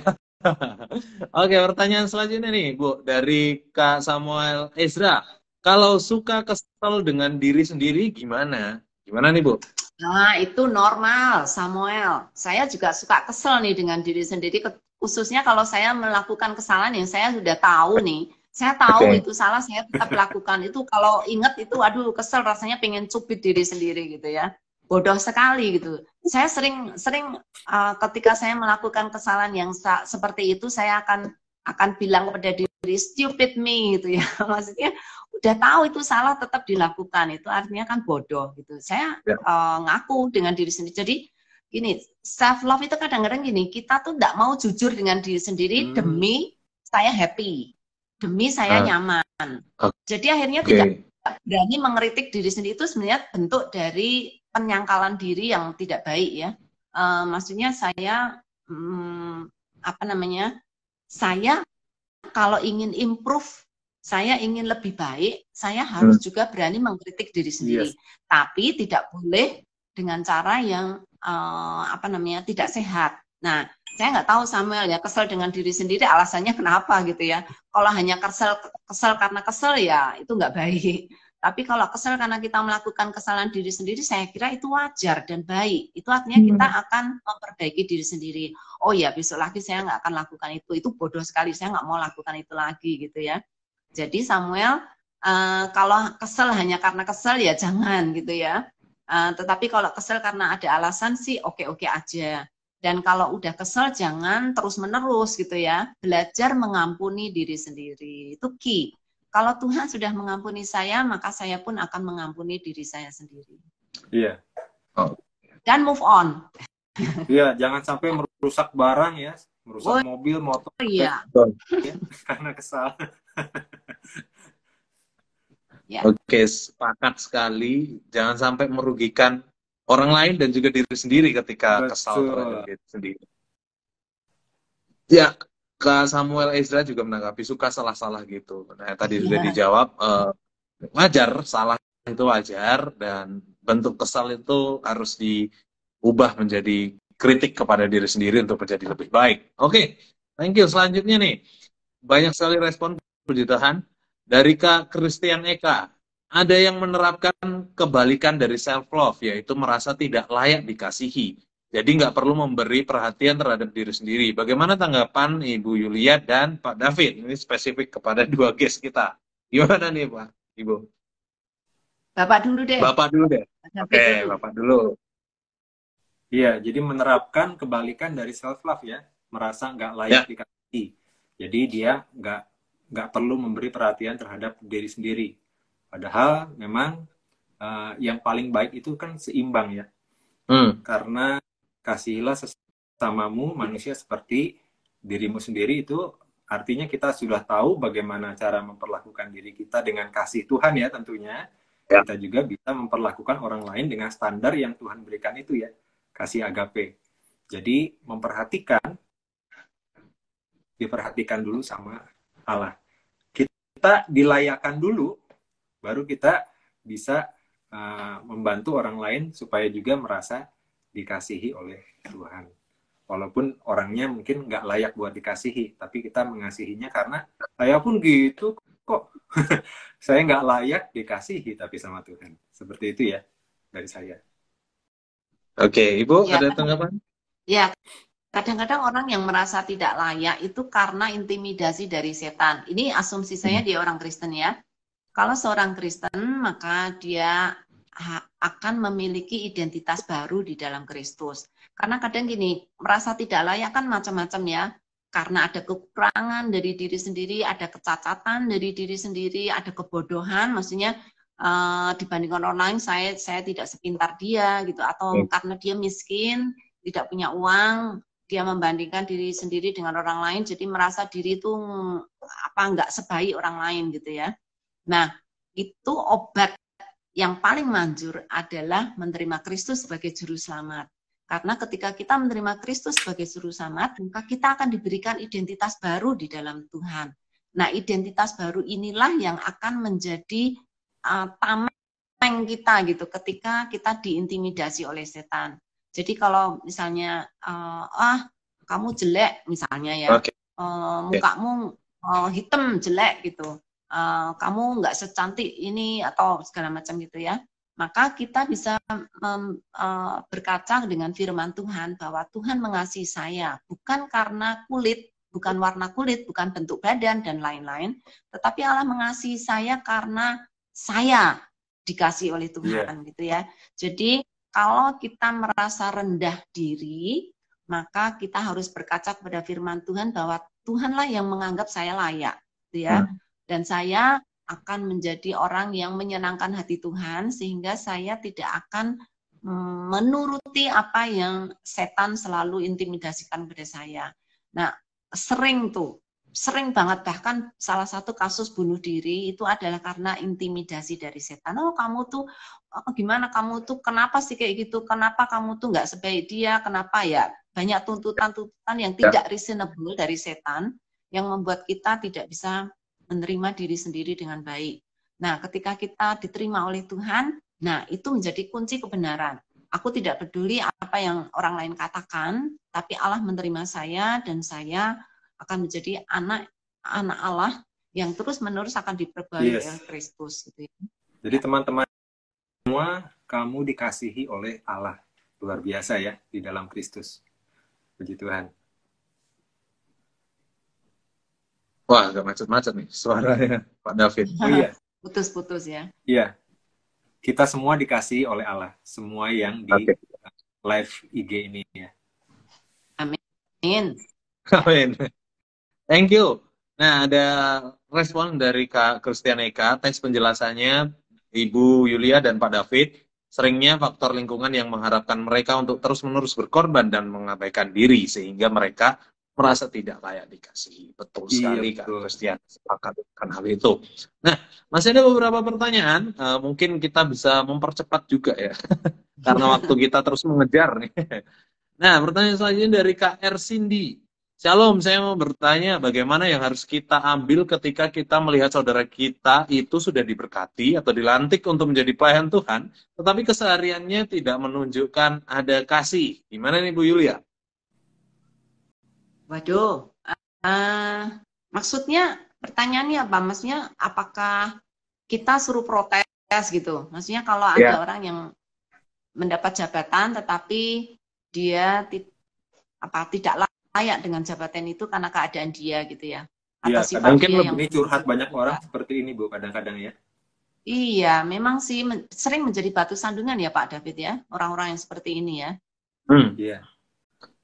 Oke, pertanyaan selanjutnya nih, Bu, dari Kak Samuel Ezra. Kalau suka kesel dengan diri sendiri gimana? Gimana nih, Bu? nah itu normal, Samuel. Saya juga suka kesel nih dengan diri sendiri, khususnya kalau saya melakukan kesalahan yang saya sudah tahu nih. Saya tahu Oke. itu salah, saya tetap lakukan itu. Kalau ingat itu, aduh kesel rasanya pengen cubit diri sendiri gitu ya. Bodoh sekali gitu. Saya sering ketika saya melakukan kesalahan yang seperti itu, saya akan bilang kepada diri stupid me gitu ya. Maksudnya udah tahu itu salah tetap dilakukan, itu artinya kan bodoh gitu. Saya Ya. ngaku dengan diri sendiri. Jadi gini, self love itu kadang-kadang gini, kita tuh nggak mau jujur dengan diri sendiri demi saya happy, demi saya nyaman. Jadi akhirnya tidak Oke. berani mengkritik diri sendiri, itu sebenarnya bentuk dari penyangkalan diri yang tidak baik ya. Maksudnya saya apa namanya? Saya kalau ingin improve, saya ingin lebih baik, saya harus juga berani mengkritik diri sendiri. Yes. Tapi tidak boleh dengan cara yang apa namanya tidak sehat. Nah, saya nggak tahu Samuel ya, kesel dengan diri sendiri alasannya kenapa gitu ya. Kalau hanya kesel karena kesel ya itu nggak baik. Tapi kalau kesel karena kita melakukan kesalahan diri sendiri, saya kira itu wajar dan baik. Itu artinya kita akan memperbaiki diri sendiri. Oh ya, besok lagi saya nggak akan lakukan itu. Itu bodoh sekali, saya nggak mau lakukan itu lagi gitu ya. Jadi Samuel, kalau kesel hanya karena kesel ya jangan gitu ya. Tetapi kalau kesel karena ada alasan sih oke-oke aja. Dan kalau udah kesel jangan terus-menerus gitu ya. Belajar mengampuni diri sendiri. Itu key. Kalau Tuhan sudah mengampuni saya, maka saya pun akan mengampuni diri saya sendiri. Iya. Oh. Dan move on. Iya, jangan sampai merusak barang ya, merusak mobil, motor. Iya. Ya, karena kesal. Ya. Oke, sepakat sekali. Jangan sampai merugikan orang lain dan juga diri sendiri ketika kesal terhadap diri sendiri. Ya, Kak Samuel Ezra juga menanggapi suka salah-salah gitu. Nah, tadi sudah dijawab, wajar, salah itu wajar, dan bentuk kesal itu harus diubah menjadi kritik kepada diri sendiri untuk menjadi lebih baik. Oke, thank you. Selanjutnya nih, banyak sekali respon, puji Tuhan, dari Kak Christian Eka. Ada yang menerapkan kebalikan dari self-love, yaitu merasa tidak layak dikasihi. Jadi nggak perlu memberi perhatian terhadap diri sendiri. Bagaimana tanggapan Ibu Yulia dan Pak David? Ini spesifik kepada dua guest kita. Gimana nih Pak, Ibu? Bapak dulu deh. Bapak dulu deh. Oke, Bapak dulu. Iya, jadi menerapkan kebalikan dari self-love ya. Merasa nggak layak dikasihi. Jadi dia nggak perlu memberi perhatian terhadap diri sendiri. Padahal memang yang paling baik itu kan seimbang ya. Karena kasihilah sesamamu manusia seperti dirimu sendiri, itu artinya kita sudah tahu bagaimana cara memperlakukan diri kita dengan kasih Tuhan ya tentunya. Ya. Kita juga bisa memperlakukan orang lain dengan standar yang Tuhan berikan itu ya, kasih agape. Jadi diperhatikan dulu sama Allah. Kita dilayakan dulu, baru kita bisa membantu orang lain supaya juga merasa dikasihi oleh Tuhan. Walaupun orangnya mungkin nggak layak buat dikasihi, tapi kita mengasihinya karena saya pun gitu kok. Saya nggak layak dikasihi tapi sama Tuhan. Seperti itu ya dari saya. Oke, Ibu ya, ada tanggapan? Ya, kadang-kadang orang yang merasa tidak layak itu karena intimidasi dari setan. Ini asumsi saya dia orang Kristen ya. Kalau seorang Kristen, maka dia akan memiliki identitas baru di dalam Kristus. Karena kadang gini, merasa tidak layak kan macam-macam ya. karena ada kekurangan dari diri sendiri, ada kecacatan dari diri sendiri, ada kebodohan, maksudnya dibandingkan orang lain saya tidak sepintar dia gitu, atau karena dia miskin, tidak punya uang, dia membandingkan diri sendiri dengan orang lain, jadi merasa diri itu nggak sebaik orang lain gitu ya. Nah, itu obat yang paling manjur adalah menerima Kristus sebagai juru selamat. Karena ketika kita menerima Kristus sebagai juru selamat, maka kita akan diberikan identitas baru di dalam Tuhan. Nah, identitas baru inilah yang akan menjadi tameng kita gitu ketika kita diintimidasi oleh setan. Jadi kalau misalnya kamu jelek misalnya ya, mukamu hitam jelek gitu, kamu nggak secantik ini atau segala macam gitu ya, maka kita bisa berkaca dengan firman Tuhan bahwa Tuhan mengasihi saya bukan karena kulit, bukan warna kulit, bukan bentuk badan dan lain-lain, tetapi Allah mengasihi saya karena saya dikasih oleh Tuhan gitu ya. Jadi kalau kita merasa rendah diri, maka kita harus berkaca kepada firman Tuhan bahwa Tuhanlah yang menganggap saya layak gitu ya. Dan saya akan menjadi orang yang menyenangkan hati Tuhan, sehingga saya tidak akan menuruti apa yang setan selalu intimidasikan kepada saya. Nah, sering banget, bahkan salah satu kasus bunuh diri itu adalah karena intimidasi dari setan. Oh, kamu tuh gimana, kamu tuh kenapa sih kayak gitu, kenapa kamu tuh nggak sebaik dia, kenapa ya, banyak tuntutan-tuntutan yang tidak reasonable dari setan, yang membuat kita tidak bisa menerima diri sendiri dengan baik. Nah, ketika kita diterima oleh Tuhan, nah itu menjadi kunci kebenaran. Aku tidak peduli apa yang orang lain katakan, tapi Allah menerima saya dan saya akan menjadi anak Allah yang terus-menerus akan diperbaiki oleh Kristus. Gitu ya. Jadi teman-teman semua, kamu dikasihi oleh Allah. Luar biasa ya, di dalam Kristus. Puji Tuhan. Wah, agak macet-macet nih suaranya Pak David. Oh iya. Putus-putus ya. Iya. Kita semua dikasihi oleh Allah. Semua yang di live IG ini ya. Amin. Amin. Thank you. Nah, ada respon dari Kak Christian Eka. Teks penjelasannya Ibu Yulia dan Pak David. Seringnya faktor lingkungan yang mengharapkan mereka untuk terus-menerus berkorban dan mengabaikan diri, sehingga mereka merasa tidak layak dikasihi. Betul sekali, Kak Christian, sepakat dengan hal itu. Nah, masih ada beberapa pertanyaan, mungkin kita bisa mempercepat juga ya, karena waktu kita terus mengejar nih. Nah, pertanyaan selanjutnya dari Kak Cindy. Shalom, saya mau bertanya bagaimana yang harus kita ambil ketika kita melihat saudara kita itu sudah diberkati atau dilantik untuk menjadi pelayan Tuhan, tetapi kesehariannya tidak menunjukkan ada kasih. Gimana nih Bu Yulia? Waduh, maksudnya pertanyaannya apa? Maksudnya apakah kita suruh protes gitu? Maksudnya kalau ada orang yang mendapat jabatan tetapi dia tidak layak dengan jabatan itu karena keadaan dia gitu ya? Atau sifat mungkin dia yang curhat banyak orang seperti ini Bu, kadang-kadang ya. Iya, memang sih sering menjadi batu sandungan ya Pak David ya, orang-orang yang seperti ini ya. Iya.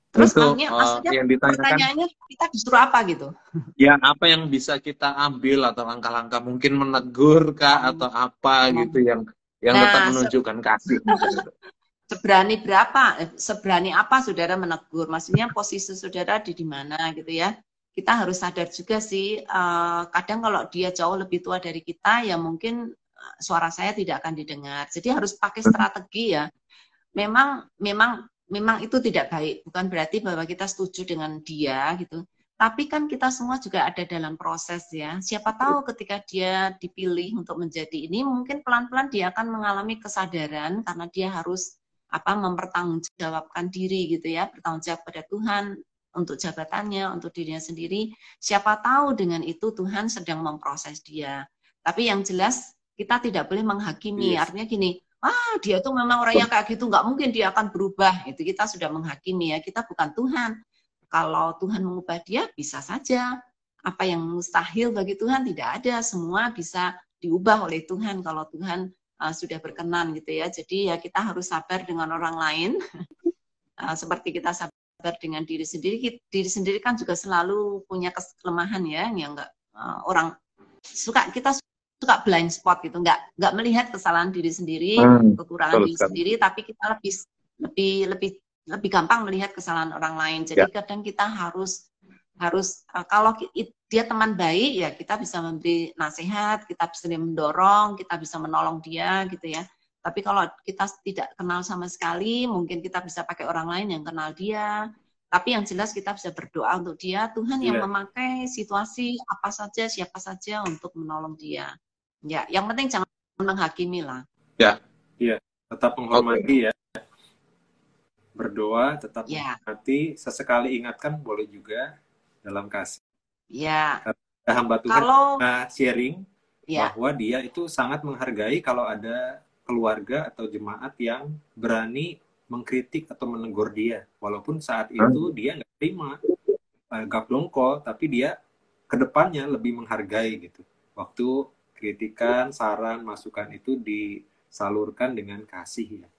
Terus maksudnya yang pertanyaannya kita disuruh apa gitu? Ya, apa yang bisa kita ambil atau langkah-langkah mungkin menegur kah atau apa gitu yang tetap menunjukkan kasih. Seberani apa saudara menegur? Maksudnya posisi saudara di mana gitu ya? Kita harus sadar juga sih, kadang kalau dia jauh lebih tua dari kita, ya mungkin suara saya tidak akan didengar. Jadi harus pakai strategi ya. Memang itu tidak baik, bukan berarti bahwa kita setuju dengan dia gitu. Tapi kan kita semua juga ada dalam proses ya. Siapa tahu ketika dia dipilih untuk menjadi ini, mungkin pelan-pelan dia akan mengalami kesadaran karena dia harus mempertanggungjawabkan diri gitu ya, bertanggung jawab pada Tuhan untuk jabatannya, untuk dirinya sendiri. Siapa tahu dengan itu Tuhan sedang memproses dia. Tapi yang jelas kita tidak boleh menghakimi. Artinya gini, dia tuh memang orang yang kayak gitu, nggak mungkin dia akan berubah. Itu kita sudah menghakimi ya, kita bukan Tuhan. Kalau Tuhan mengubah dia, bisa saja. Apa yang mustahil bagi Tuhan tidak ada, semua bisa diubah oleh Tuhan kalau Tuhan sudah berkenan gitu ya. Jadi ya kita harus sabar dengan orang lain, seperti kita sabar sabar dengan diri sendiri. Diri sendiri kan juga selalu punya kelemahan ya, yang enggak orang kita suka blind spot gitu, nggak melihat kesalahan diri sendiri, kekurangan diri sendiri, tapi kita lebih gampang melihat kesalahan orang lain. Jadi kadang kita harus kalau dia teman baik ya kita bisa memberi nasihat, kita bisa mendorong, kita bisa menolong dia gitu ya. Tapi kalau kita tidak kenal sama sekali, mungkin kita bisa pakai orang lain yang kenal dia. Tapi yang jelas kita bisa berdoa untuk dia, Tuhan yang memakai situasi apa saja, siapa saja untuk menolong dia. Ya, yang penting jangan menghakimi lah. Ya, iya, tetap menghormati ya. Berdoa, tetap menghormati. Sesekali ingatkan boleh juga dalam kasih. Ya. Karena hamba Tuhan sharing bahwa dia itu sangat menghargai kalau ada keluarga atau jemaat yang berani mengkritik atau menegur dia, walaupun saat itu dia nggak terima gak dongkol, tapi dia kedepannya lebih menghargai gitu. Waktu kritikan, saran, masukan itu disalurkan dengan kasih ya.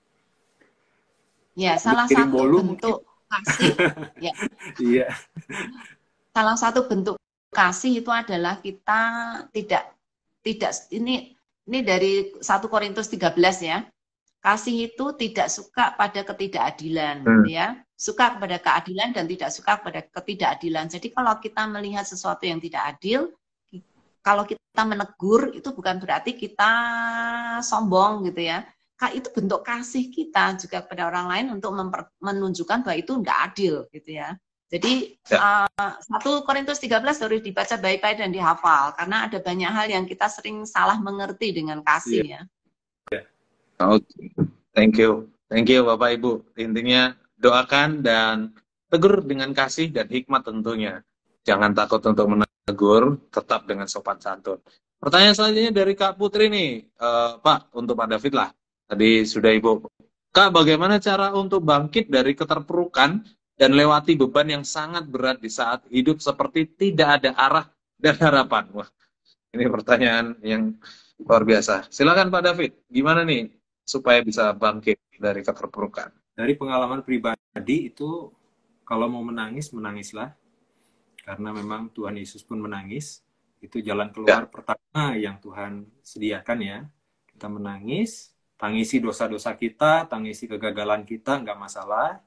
Ya, salah satu bentuk kasih. Ya. Iya. Salah satu bentuk kasih itu adalah kita tidak ini dari 1 Korintus 13 ya. Kasih itu tidak suka pada ketidakadilan, ya. Suka kepada keadilan dan tidak suka kepada ketidakadilan. Jadi kalau kita melihat sesuatu yang tidak adil, kalau kita menegur itu bukan berarti kita sombong gitu ya. Itu bentuk kasih kita juga kepada orang lain untuk menunjukkan bahwa itu tidak adil gitu ya. Jadi 1 Korintus 13 harus dibaca baik-baik dan dihafal karena ada banyak hal yang kita sering salah mengerti dengan kasih ya. Oke, thank you Bapak Ibu. Intinya doakan dan tegur dengan kasih dan hikmat tentunya. Jangan takut untuk menegur, tetap dengan sopan santun. Pertanyaan selanjutnya dari Kak Putri nih, Pak, untuk Pak David lah. Tadi sudah Ibu. Kak, bagaimana cara untuk bangkit dari keterpurukan dan lewati beban yang sangat berat di saat hidup seperti tidak ada arah dan harapan? Wah, ini pertanyaan yang luar biasa. Silakan Pak David, gimana nih supaya bisa bangkit dari keterpurukan? Dari pengalaman pribadi itu, kalau mau menangis, menangislah. Karena memang Tuhan Yesus pun menangis. Itu jalan keluar pertama yang Tuhan sediakan ya. Kita menangis, tangisi dosa-dosa kita, tangisi kegagalan kita, nggak masalah.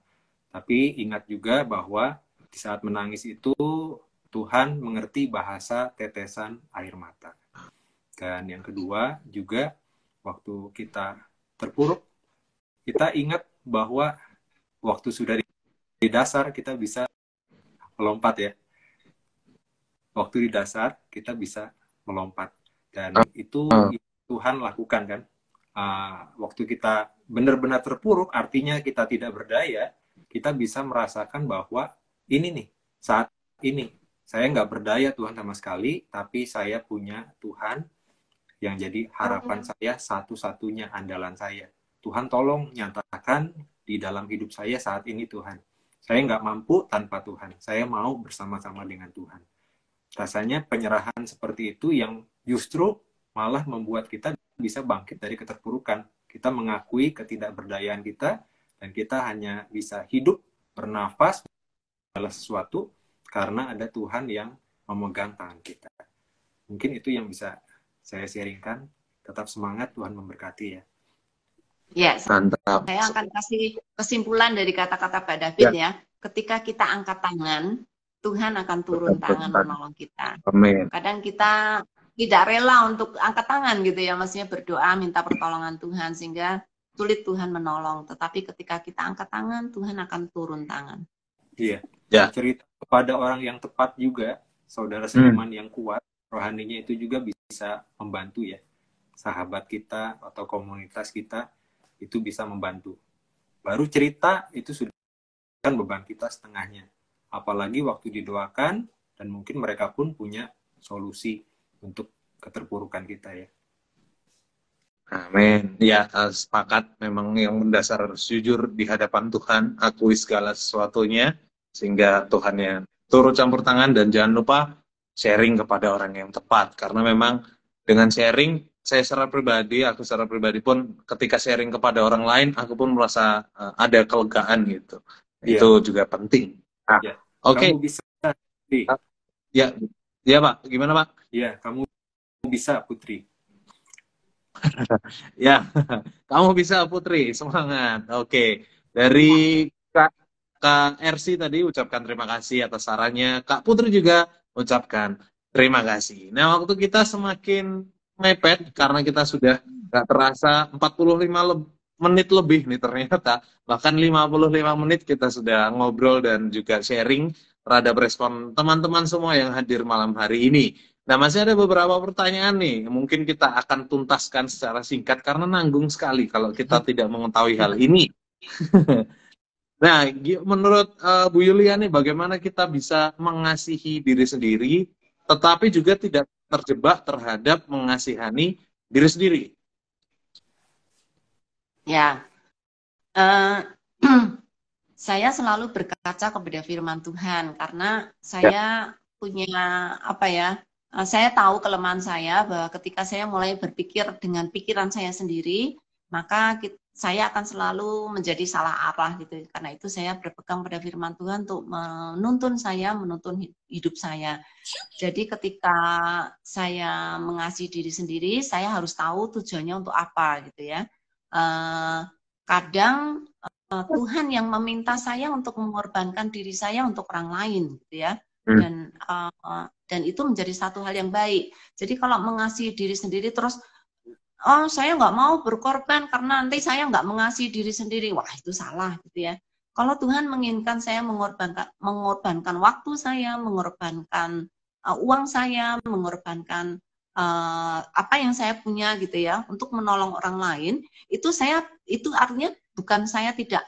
Tapi ingat juga bahwa di saat menangis itu, Tuhan mengerti bahasa tetesan air mata. Dan yang kedua juga, waktu kita terpuruk, kita ingat bahwa waktu sudah di dasar kita bisa melompat ya. Waktu di dasar kita bisa melompat. Dan itu Tuhan lakukan kan. Waktu kita benar-benar terpuruk, artinya kita tidak berdaya, kita bisa merasakan bahwa ini nih, saat ini, saya nggak berdaya Tuhan sama sekali, tapi saya punya Tuhan yang jadi harapan saya, satu-satunya andalan saya. Tuhan tolong nyatakan di dalam hidup saya saat ini Tuhan. Saya nggak mampu tanpa Tuhan. Saya mau bersama-sama dengan Tuhan. Rasanya penyerahan seperti itu yang justru malah membuat kita bisa bangkit dari keterpurukan. Kita mengakui ketidakberdayaan kita, dan kita hanya bisa hidup, bernafas, segala sesuatu, karena ada Tuhan yang memegang tangan kita. Mungkin itu yang bisa saya sharingkan. Tetap semangat, Tuhan memberkati ya. Ya, mantap. Saya akan kasih kesimpulan dari kata-kata Pak David ya. Ketika kita angkat tangan, Tuhan akan turun tangan menolong kita. Amin. Kadang kita tidak rela untuk angkat tangan gitu ya, maksudnya berdoa minta pertolongan Tuhan sehingga sulit Tuhan menolong. Tetapi ketika kita angkat tangan, Tuhan akan turun tangan. Iya. Ya. Cerita kepada orang yang tepat juga, saudara seiman yang kuat, rohaninya itu juga bisa membantu ya. Sahabat kita atau komunitas kita itu bisa membantu. Baru cerita itu sudah kan beban kita setengahnya. Apalagi waktu didoakan dan mungkin mereka pun punya solusi untuk keterpurukan kita ya. Amin. Ya, sepakat memang yang mendasar jujur di hadapan Tuhan, akui segala sesuatunya sehingga Tuhan yang turut campur tangan, dan jangan lupa sharing kepada orang yang tepat, karena memang dengan sharing aku secara pribadi pun ketika sharing kepada orang lain, aku pun merasa ada kelegaan gitu. Iya, Itu juga penting. Nah, ya. oke. Kamu bisa, Putri. Ya, ya Pak. Gimana Pak? Iya, kamu bisa, Putri. Ya, kamu bisa Putri. Semangat. Oke. Dari Kak RC tadi ucapkan terima kasih atas sarannya. Kak Putri juga ucapkan terima kasih. Nah, waktu kita semakin mepet karena kita sudah nggak terasa 45 menit lebih nih ternyata. Bahkan 55 menit kita sudah ngobrol dan juga sharing terhadap respon teman-teman semua yang hadir malam hari ini. Nah, masih ada beberapa pertanyaan nih. Mungkin kita akan tuntaskan secara singkat karena nanggung sekali kalau kita tidak mengetahui hal ini. Nah, menurut Bu Yuliani, bagaimana kita bisa mengasihi diri sendiri, tetapi juga tidak terjebak terhadap mengasihani diri sendiri? Ya, eh, saya selalu berkaca kepada firman Tuhan karena Ya. saya punya apa ya? Saya tahu kelemahan saya bahwa ketika saya mulai berpikir dengan pikiran saya sendiri, maka saya akan selalu menjadi salah arah gitu. Karena itu saya berpegang pada firman Tuhan untuk menuntun saya, menuntun hidup saya. Jadi ketika saya mengasihi diri sendiri, saya harus tahu tujuannya untuk apa gitu ya. Kadang Tuhan yang meminta saya untuk mengorbankan diri saya untuk orang lain, gitu ya. Dan itu menjadi satu hal yang baik. Jadi kalau mengasihi diri sendiri terus, oh saya nggak mau berkorban karena nanti saya nggak mengasihi diri sendiri, wah itu salah, gitu ya. Kalau Tuhan menginginkan saya mengorbankan waktu saya, mengorbankan uang saya, mengorbankan apa yang saya punya, gitu ya, untuk menolong orang lain, itu artinya bukan saya tidak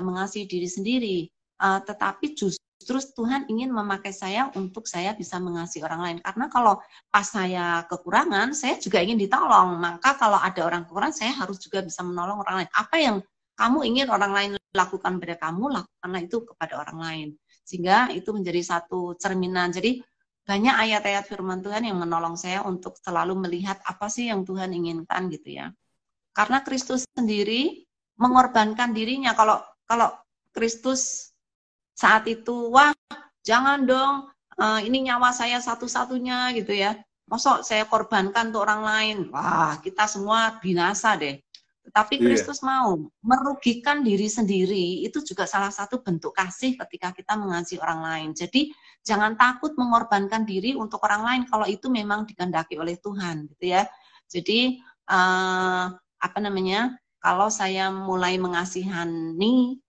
mengasihi diri sendiri, tetapi justru Tuhan ingin memakai saya untuk saya bisa mengasihi orang lain. Karena kalau pas saya kekurangan, saya juga ingin ditolong. Maka kalau ada orang kekurangan, saya harus juga bisa menolong orang lain. Apa yang kamu ingin orang lain lakukan pada kamu, lakukanlah itu kepada orang lain. Sehingga itu menjadi satu cerminan. Jadi banyak ayat-ayat firman Tuhan yang menolong saya untuk selalu melihat apa sih yang Tuhan inginkan, gitu ya. Karena Kristus sendiri mengorbankan dirinya. Kalau Kristus saat itu, wah jangan dong, ini nyawa saya satu-satunya gitu ya. Masa saya korbankan untuk orang lain? Wah, kita semua binasa deh. Tetapi Kristus mau merugikan diri sendiri, itu juga salah satu bentuk kasih ketika kita mengasihi orang lain. Jadi jangan takut mengorbankan diri untuk orang lain kalau itu memang dikehendaki oleh Tuhan, gitu ya. Jadi apa namanya? Kalau saya mulai mengasihani,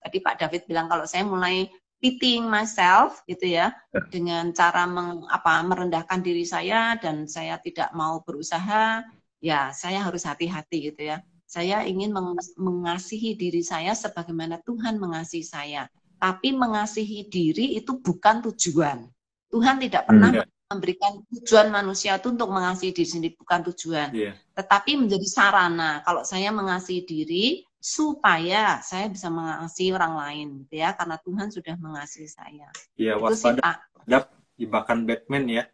tadi Pak David bilang kalau saya mulai pitying myself gitu ya, dengan cara merendahkan diri saya dan saya tidak mau berusaha, ya saya harus hati-hati gitu ya. Saya ingin mengasihi diri saya sebagaimana Tuhan mengasihi saya. Tapi mengasihi diri itu bukan tujuan. Tuhan tidak pernah memberikan tujuan manusia itu untuk mengasihi diri sendiri, bukan tujuan. Tetapi menjadi sarana. Kalau saya mengasihi diri, supaya saya bisa mengasihi orang lain, gitu ya, karena Tuhan sudah mengasihi saya. Iya, waspada jebakan Batman ya.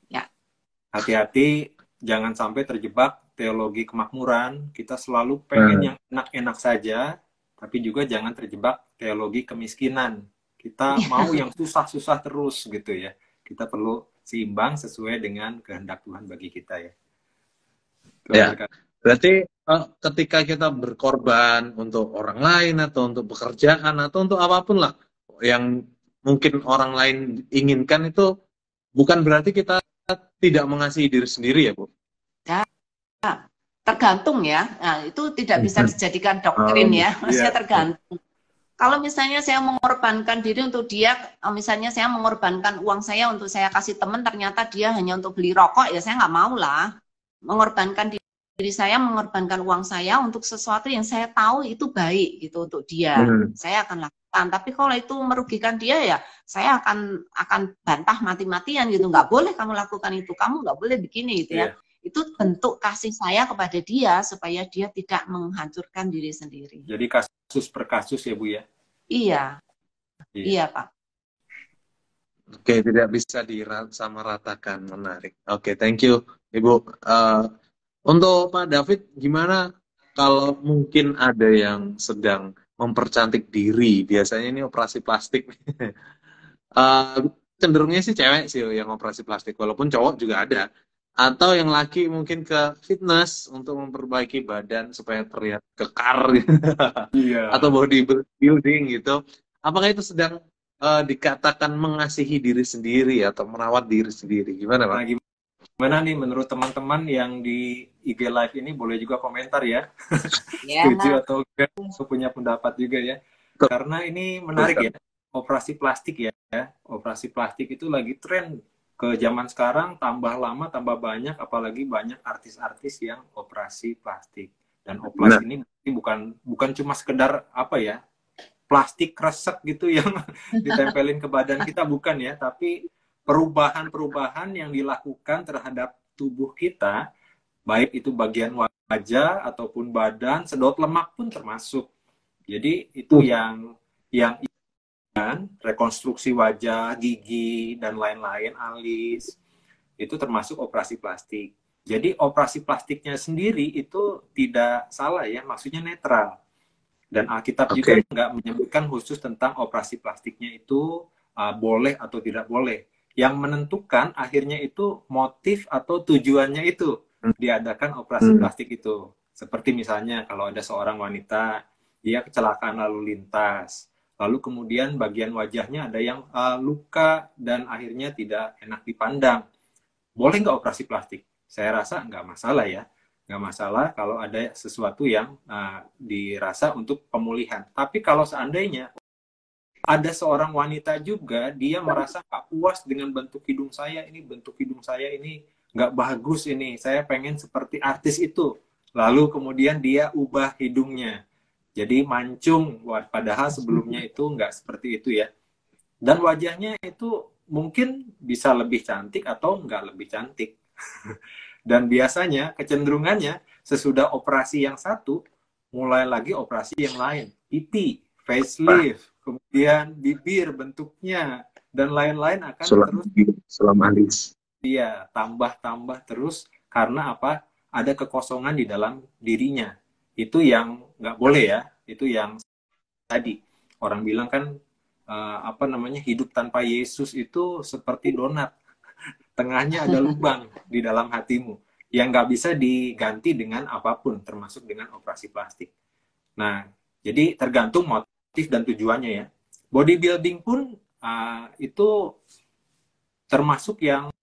Ya. Hati-hati, jangan sampai terjebak teologi kemakmuran. Kita selalu pengen yang enak-enak saja, tapi juga jangan terjebak teologi kemiskinan. Kita mau yang susah-susah terus gitu ya. Kita perlu seimbang sesuai dengan kehendak Tuhan bagi kita ya. Ya. Berarti ketika kita berkorban untuk orang lain atau untuk pekerjaan atau untuk apapun lah yang mungkin orang lain inginkan, itu bukan berarti kita tidak mengasihi diri sendiri ya Bu? Ya, tergantung ya. Nah, itu tidak bisa dijadikan doktrin ya. Maksudnya tergantung. Kalau misalnya saya mengorbankan diri untuk dia, misalnya saya mengorbankan uang saya untuk saya kasih teman, ternyata dia hanya untuk beli rokok, ya saya nggak mau lah. Mengorbankan diri saya, mengorbankan uang saya untuk sesuatu yang saya tahu itu baik gitu untuk dia, saya akan lakukan. Tapi kalau itu merugikan dia, ya saya akan bantah mati-matian gitu. Nggak boleh kamu lakukan itu, kamu nggak boleh begini gitu ya. Itu bentuk kasih saya kepada dia supaya dia tidak menghancurkan diri sendiri. Jadi kasus per kasus ya Bu ya? Iya. Iya Pak. Oke, tidak bisa disamaratakan. Menarik. Oke, thank you Ibu. Untuk Pak David, gimana kalau mungkin ada yang sedang mempercantik diri. Biasanya ini operasi plastik. Eh, Cenderungnya sih cewek sih yang operasi plastik, walaupun cowok juga ada. Atau yang laki mungkin ke fitness untuk memperbaiki badan supaya terlihat kekar gitu. Atau Iya. bodybuilding gitu. Apakah itu sedang dikatakan mengasihi diri sendiri atau merawat diri sendiri? Gimana, Pak? Nah, gimana nih menurut teman-teman yang di IG Live ini, boleh juga komentar ya. Setuju Ya, atau enggak, punya pendapat juga ya. Betul, Karena ini betul menarik sekali. ya, operasi plastik ya. Operasi plastik itu lagi tren ke zaman sekarang, tambah lama tambah banyak, apalagi banyak artis-artis yang operasi plastik. Dan oplas Benar. ini bukan bukan cuma sekedar apa ya, plastik kresek gitu yang ditempelin ke badan kita, bukan ya, tapi perubahan-perubahan yang dilakukan terhadap tubuh kita, baik itu bagian wajah ataupun badan, sedot lemak pun termasuk. Jadi itu yang rekonstruksi wajah, gigi dan lain-lain, alis, itu termasuk operasi plastik. Jadi operasi plastiknya sendiri itu tidak salah ya, maksudnya netral. Dan Alkitab juga Oke. nggak menyebutkan khusus tentang operasi plastiknya itu boleh atau tidak boleh. Yang menentukan akhirnya itu motif atau tujuannya itu diadakan operasi Hmm. plastik itu. Seperti misalnya kalau ada seorang wanita, dia kecelakaan lalu lintas, lalu kemudian bagian wajahnya ada yang luka dan akhirnya tidak enak dipandang. Boleh nggak operasi plastik? Saya rasa nggak masalah ya. Nggak masalah kalau ada sesuatu yang dirasa untuk pemulihan. Tapi kalau seandainya ada seorang wanita juga, dia merasa nggak puas dengan bentuk hidung saya, ini bentuk hidung saya ini nggak bagus ini, saya pengen seperti artis itu. Lalu kemudian dia ubah hidungnya. Jadi mancung, padahal sebelumnya itu nggak seperti itu ya. Dan wajahnya itu mungkin bisa lebih cantik atau nggak lebih cantik. Dan biasanya kecenderungannya sesudah operasi yang satu, mulai lagi operasi yang lain. Pipi, Pak, facelift, kemudian bibir bentuknya, dan lain-lain akan sulam, terus sulam alis. dia tambah-tambah terus. Karena apa? Ada kekosongan di dalam dirinya. Itu yang nggak boleh ya. Itu yang tadi. Orang bilang kan, apa namanya, hidup tanpa Yesus itu seperti donat. Tengahnya ada lubang di dalam hatimu yang nggak bisa diganti dengan apapun, termasuk dengan operasi plastik. Nah, jadi tergantung motif dan tujuannya ya. Bodybuilding pun itu termasuk yang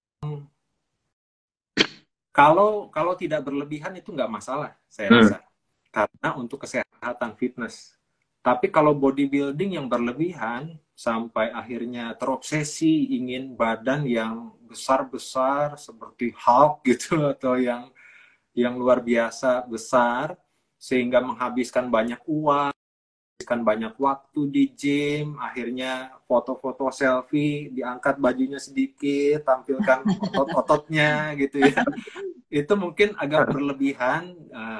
kalau kalau tidak berlebihan itu nggak masalah, saya Hmm. rasa. Karena untuk kesehatan fitness. Tapi kalau bodybuilding yang berlebihan sampai akhirnya terobsesi ingin badan yang besar-besar seperti Hulk gitu, atau yang luar biasa besar sehingga menghabiskan banyak uang, menghabiskan banyak waktu di gym, akhirnya foto-foto selfie, diangkat bajunya sedikit, tampilkan otot-ototnya gitu ya. Itu mungkin agak berlebihan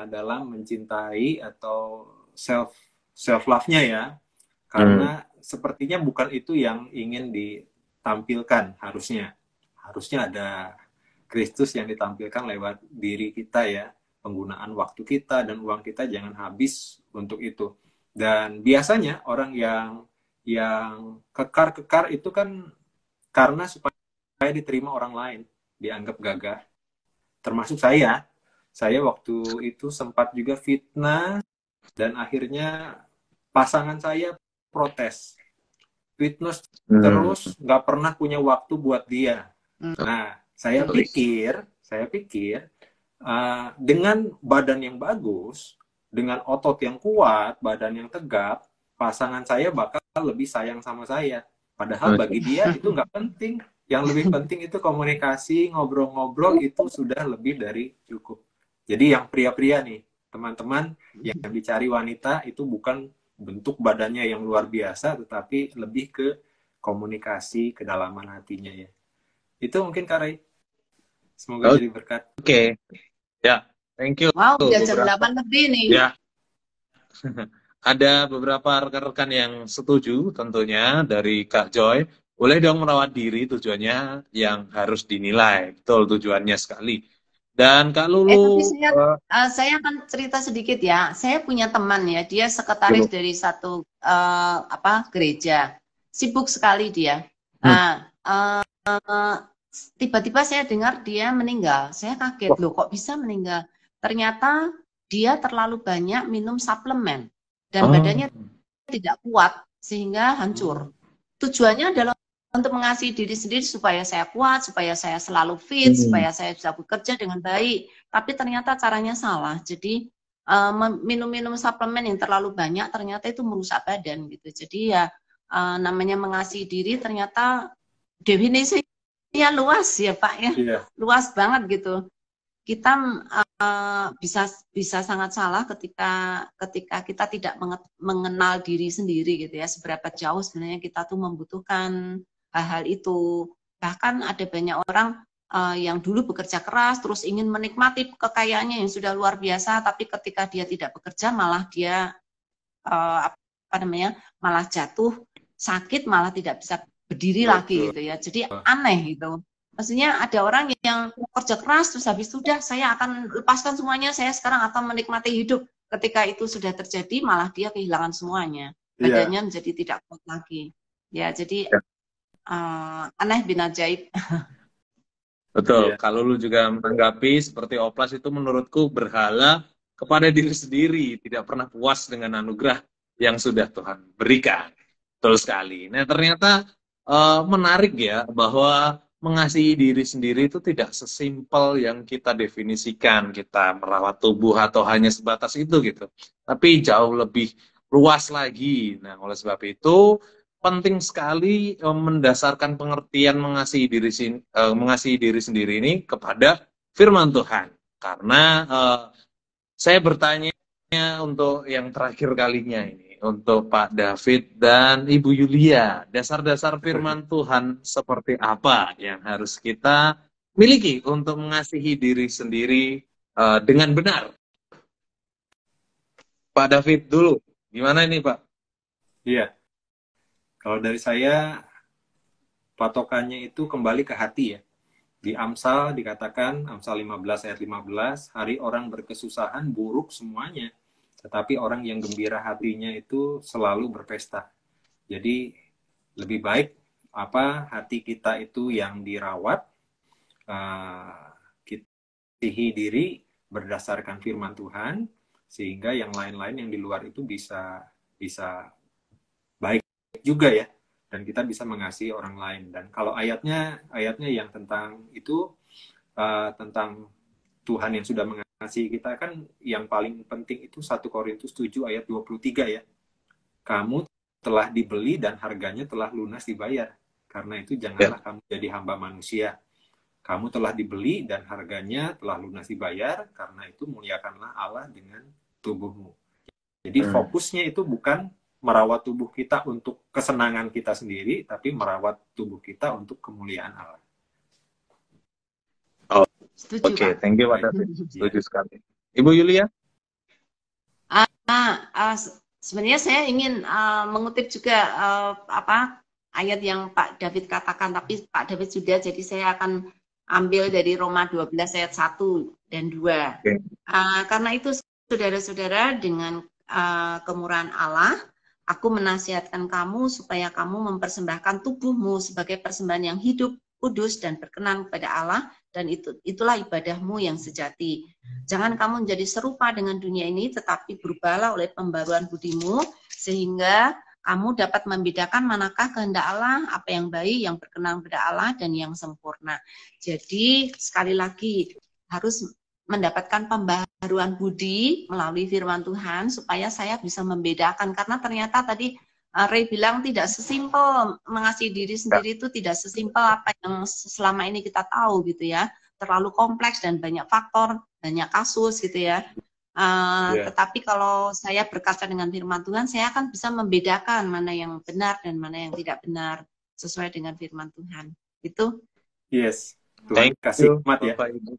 dalam mencintai atau self love-nya ya, Hmm. karena sepertinya bukan itu yang ingin ditampilkan. Harusnya ada Kristus yang ditampilkan lewat diri kita ya, penggunaan waktu kita dan uang kita jangan habis untuk itu. Dan biasanya orang yang kekar-kekar itu kan karena supaya diterima orang lain, dianggap gagah, termasuk saya waktu itu sempat juga fitnah dan akhirnya pasangan saya protes, fitness Hmm. terus nggak pernah punya waktu buat dia. Nah, saya pikir dengan badan yang bagus, dengan otot yang kuat, badan yang tegap, pasangan saya bakal lebih sayang sama saya. Padahal bagi dia itu nggak penting. Yang lebih penting itu komunikasi, ngobrol-ngobrol itu sudah lebih dari cukup. Jadi yang pria-pria nih, teman-teman, yang dicari wanita itu bukan bentuk badannya yang luar biasa, tetapi lebih ke komunikasi, kedalaman hatinya ya. Itu mungkin Kak Ray. Semoga jadi berkat. Oke, ya, thank you. wow, udah jam Beberapa, 8 lebih nih. ya, ada beberapa rekan-rekan yang setuju tentunya dari Kak Joy. Boleh dong merawat diri, tujuannya yang harus dinilai. Betul tujuannya sekali. Dan Kak Tapi Lulu, saya akan cerita sedikit ya. Saya punya teman ya, dia dulu. sekretaris dari satu gereja. Sibuk sekali dia. Hmm. Nah, tiba-tiba saya dengar dia meninggal. Saya kaget, Wah. loh kok bisa meninggal? Ternyata dia terlalu banyak minum suplemen dan Oh. badannya tidak kuat sehingga hancur. Tujuannya adalah untuk mengasihi diri sendiri supaya saya kuat, supaya saya selalu fit, Hmm. supaya saya bisa bekerja dengan baik. Tapi ternyata caranya salah. Jadi minum-minum suplemen yang terlalu banyak ternyata itu merusak badan gitu. Jadi ya namanya mengasihi diri ternyata definisinya luas ya Pak ya. Iya, Luas banget gitu. Kita bisa bisa sangat salah ketika kita tidak mengenal diri sendiri gitu ya, seberapa jauh sebenarnya kita tuh membutuhkan hal-hal itu. Bahkan ada banyak orang yang dulu bekerja keras terus ingin menikmati kekayaannya yang sudah luar biasa, tapi ketika dia tidak bekerja malah dia apa namanya, malah jatuh sakit, malah tidak bisa berdiri lagi betul. gitu ya. Jadi aneh gitu. Maksudnya ada orang yang kerja keras terus habis sudah saya akan lepaskan semuanya, saya sekarang akan menikmati hidup. Ketika itu sudah terjadi malah dia kehilangan semuanya. Iya, Badannya menjadi tidak kuat lagi. Ya, jadi Ya, aneh bin ajaib. betul. iya. Kalau lu juga menanggapi seperti Oplas itu menurutku berhala kepada diri sendiri, tidak pernah puas dengan anugerah yang sudah Tuhan berikan. Betul sekali. Nah, ternyata menarik ya bahwa mengasihi diri sendiri itu tidak sesimpel yang kita definisikan, kita merawat tubuh atau hanya sebatas itu gitu. Tapi jauh lebih luas lagi. Nah, oleh sebab itu penting sekali mendasarkan pengertian mengasihi diri sendiri ini kepada firman Tuhan. Karena saya bertanya untuk yang terakhir kalinya ini, untuk Pak David dan Ibu Yulia, dasar-dasar firman Tuhan seperti apa yang harus kita miliki untuk mengasihi diri sendiri dengan benar? Pak David dulu, gimana ini Pak? Iya. Kalau dari saya, patokannya itu kembali ke hati ya. Di Amsal dikatakan, Amsal 15 ayat 15, hari orang berkesusahan buruk semuanya, tetapi orang yang gembira hatinya itu selalu berpesta. Jadi lebih baik hati kita itu yang dirawat, kita kasihi diri berdasarkan firman Tuhan, sehingga yang lain-lain yang di luar itu bisa bisa baik juga ya, dan kita bisa mengasihi orang lain. Dan kalau ayatnya yang tentang itu, tentang Tuhan yang sudah mengasihi kita, kan yang paling penting itu 1 Korintus 7 ayat 23 ya. Kamu telah dibeli dan harganya telah lunas dibayar. Karena itu Ya. janganlah kamu jadi hamba manusia. Kamu telah dibeli dan harganya telah lunas dibayar, karena itu muliakanlah Allah dengan tubuhmu. Jadi fokusnya itu bukan merawat tubuh kita untuk kesenangan kita sendiri, tapi merawat tubuh kita untuk kemuliaan Allah. Oh, Setuju oke, Pak. thank you Pak David. Setuju sekali. Ibu Yulia? Sebenarnya saya ingin mengutip juga ayat yang Pak David katakan, tapi Pak David sudah, jadi saya akan ambil dari Roma 12 ayat 1 dan 2. Oke. Karena itu saudara-saudara, dengan kemurahan Allah, aku menasihatkan kamu supaya kamu mempersembahkan tubuhmu sebagai persembahan yang hidup, kudus, dan berkenan kepada Allah, dan itulah ibadahmu yang sejati. Jangan kamu menjadi serupa dengan dunia ini, tetapi berubahlah oleh pembaruan budimu, sehingga kamu dapat membedakan manakah kehendak Allah, apa yang baik, yang berkenan kepada Allah, dan yang sempurna. Jadi sekali lagi harus mendapatkan pembaharuan budi melalui firman Tuhan supaya saya bisa membedakan, karena ternyata tadi Ray bilang tidak sesimpel mengasihi diri sendiri, itu tidak sesimpel apa yang selama ini kita tahu gitu ya, terlalu kompleks dan banyak faktor, banyak kasus gitu ya. Tetapi kalau saya berkaca dengan firman Tuhan, saya akan bisa membedakan mana yang benar dan mana yang tidak benar sesuai dengan firman Tuhan. Itu. Yes. Tuhan kasih hikmat ya. Bapak Ibu.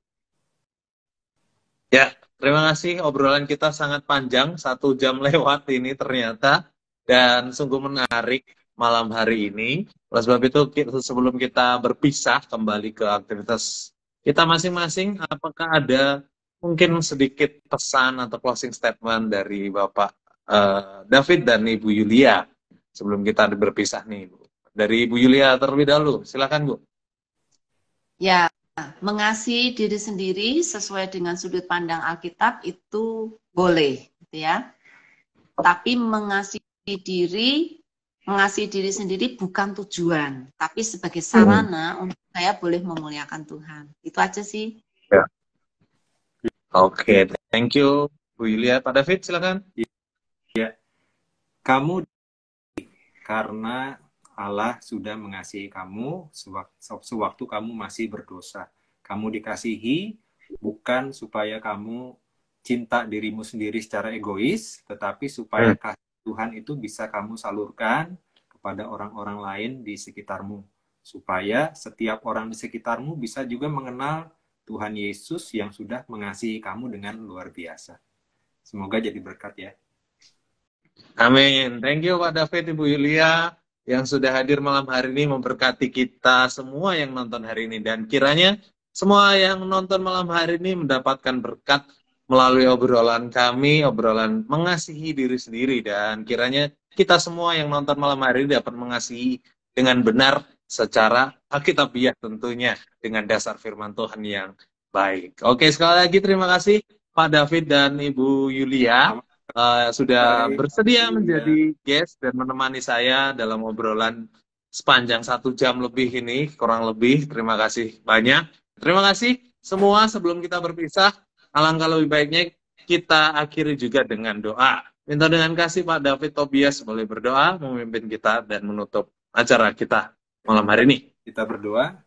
Ya, terima kasih, obrolan kita sangat panjang, 1 jam lewat ini ternyata, dan sungguh menarik malam hari ini. Oleh sebab itu sebelum kita berpisah kembali ke aktivitas kita masing-masing, apakah ada mungkin sedikit pesan atau closing statement dari Bapak David dan Ibu Yulia sebelum kita berpisah nih, Bu. Dari Ibu Yulia terlebih dahulu, silakan Bu. Ya, mengasihi diri sendiri sesuai dengan sudut pandang Alkitab itu boleh, gitu ya. Tapi mengasihi diri sendiri bukan tujuan, tapi sebagai sarana untuk saya boleh memuliakan Tuhan. Itu aja sih. Ya. Oke, thank you Bu Yulia. Pak David, silakan. Ya, kamu karena Allah sudah mengasihi kamu sewaktu kamu masih berdosa. Kamu dikasihi bukan supaya kamu cinta dirimu sendiri secara egois, tetapi supaya kasih Tuhan itu bisa kamu salurkan kepada orang-orang lain di sekitarmu. Supaya setiap orang di sekitarmu bisa juga mengenal Tuhan Yesus yang sudah mengasihi kamu dengan luar biasa. Semoga jadi berkat ya. Amin. Thank you Pak David, Ibu Yulia yang sudah hadir malam hari ini memberkati kita semua yang nonton hari ini. Dan kiranya semua yang nonton malam hari ini mendapatkan berkat melalui obrolan kami, obrolan mengasihi diri sendiri. Dan kiranya kita semua yang nonton malam hari ini dapat mengasihi dengan benar secara alkitabiah tentunya, dengan dasar firman Tuhan yang baik. Oke, sekali lagi terima kasih Pak David dan Ibu Yulia sudah bersedia menjadi guest dan menemani saya dalam obrolan sepanjang 1 jam lebih ini, kurang lebih. Terima kasih banyak. Terima kasih semua. Sebelum kita berpisah, alangkah lebih baiknya kita akhiri juga dengan doa. Minta dengan kasih Pak David Tobias boleh berdoa, memimpin kita dan menutup acara kita malam hari ini. Kita berdoa.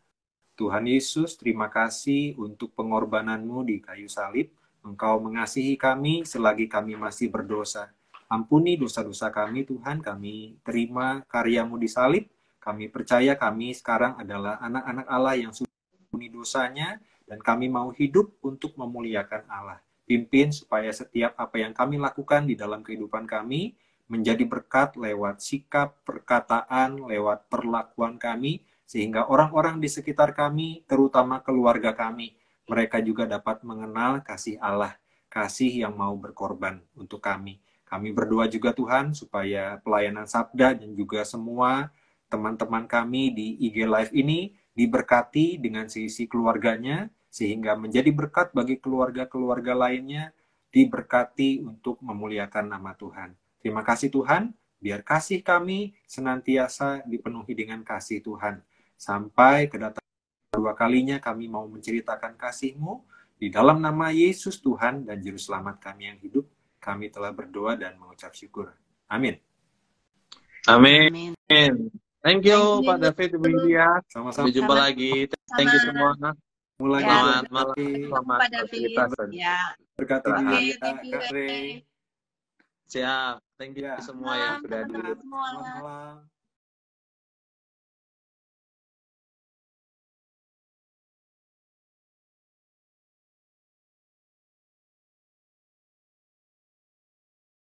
Tuhan Yesus, terima kasih untuk pengorbananmu di kayu salib. Engkau mengasihi kami selagi kami masih berdosa. Ampuni dosa-dosa kami, Tuhan. Kami terima karyamu di salib. Kami percaya kami sekarang adalah anak-anak Allah yang sudah ampuni dosanya. Dan kami mau hidup untuk memuliakan Allah. Pimpin supaya setiap apa yang kami lakukan di dalam kehidupan kami menjadi berkat lewat sikap, perkataan, lewat perlakuan kami. Sehingga orang-orang di sekitar kami, terutama keluarga kami, mereka juga dapat mengenal kasih Allah, kasih yang mau berkorban untuk kami. Kami berdoa juga Tuhan supaya pelayanan Sabda dan juga semua teman-teman kami di IG Live ini diberkati dengan sisi keluarganya, sehingga menjadi berkat bagi keluarga-keluarga lainnya, diberkati untuk memuliakan nama Tuhan. Terima kasih Tuhan, biar kasih kami senantiasa dipenuhi dengan kasih Tuhan. Sampai kedatangan kedua kalinya kami mau menceritakan kasih-Mu di dalam nama Yesus Tuhan dan Juru Selamat kami yang hidup. Kami telah berdoa dan mengucap syukur. Amin. Amin. Thank you Pak David, Ibu Yulia. Sama-sama. Sampai jumpa lagi. Thank you semua. Mulai selamat malam. Selamat aktivitas. Ya. Berkati Oke, Kak Rey. Siap. Thank you semua yang sudah hadir. Semua. Selamat malam.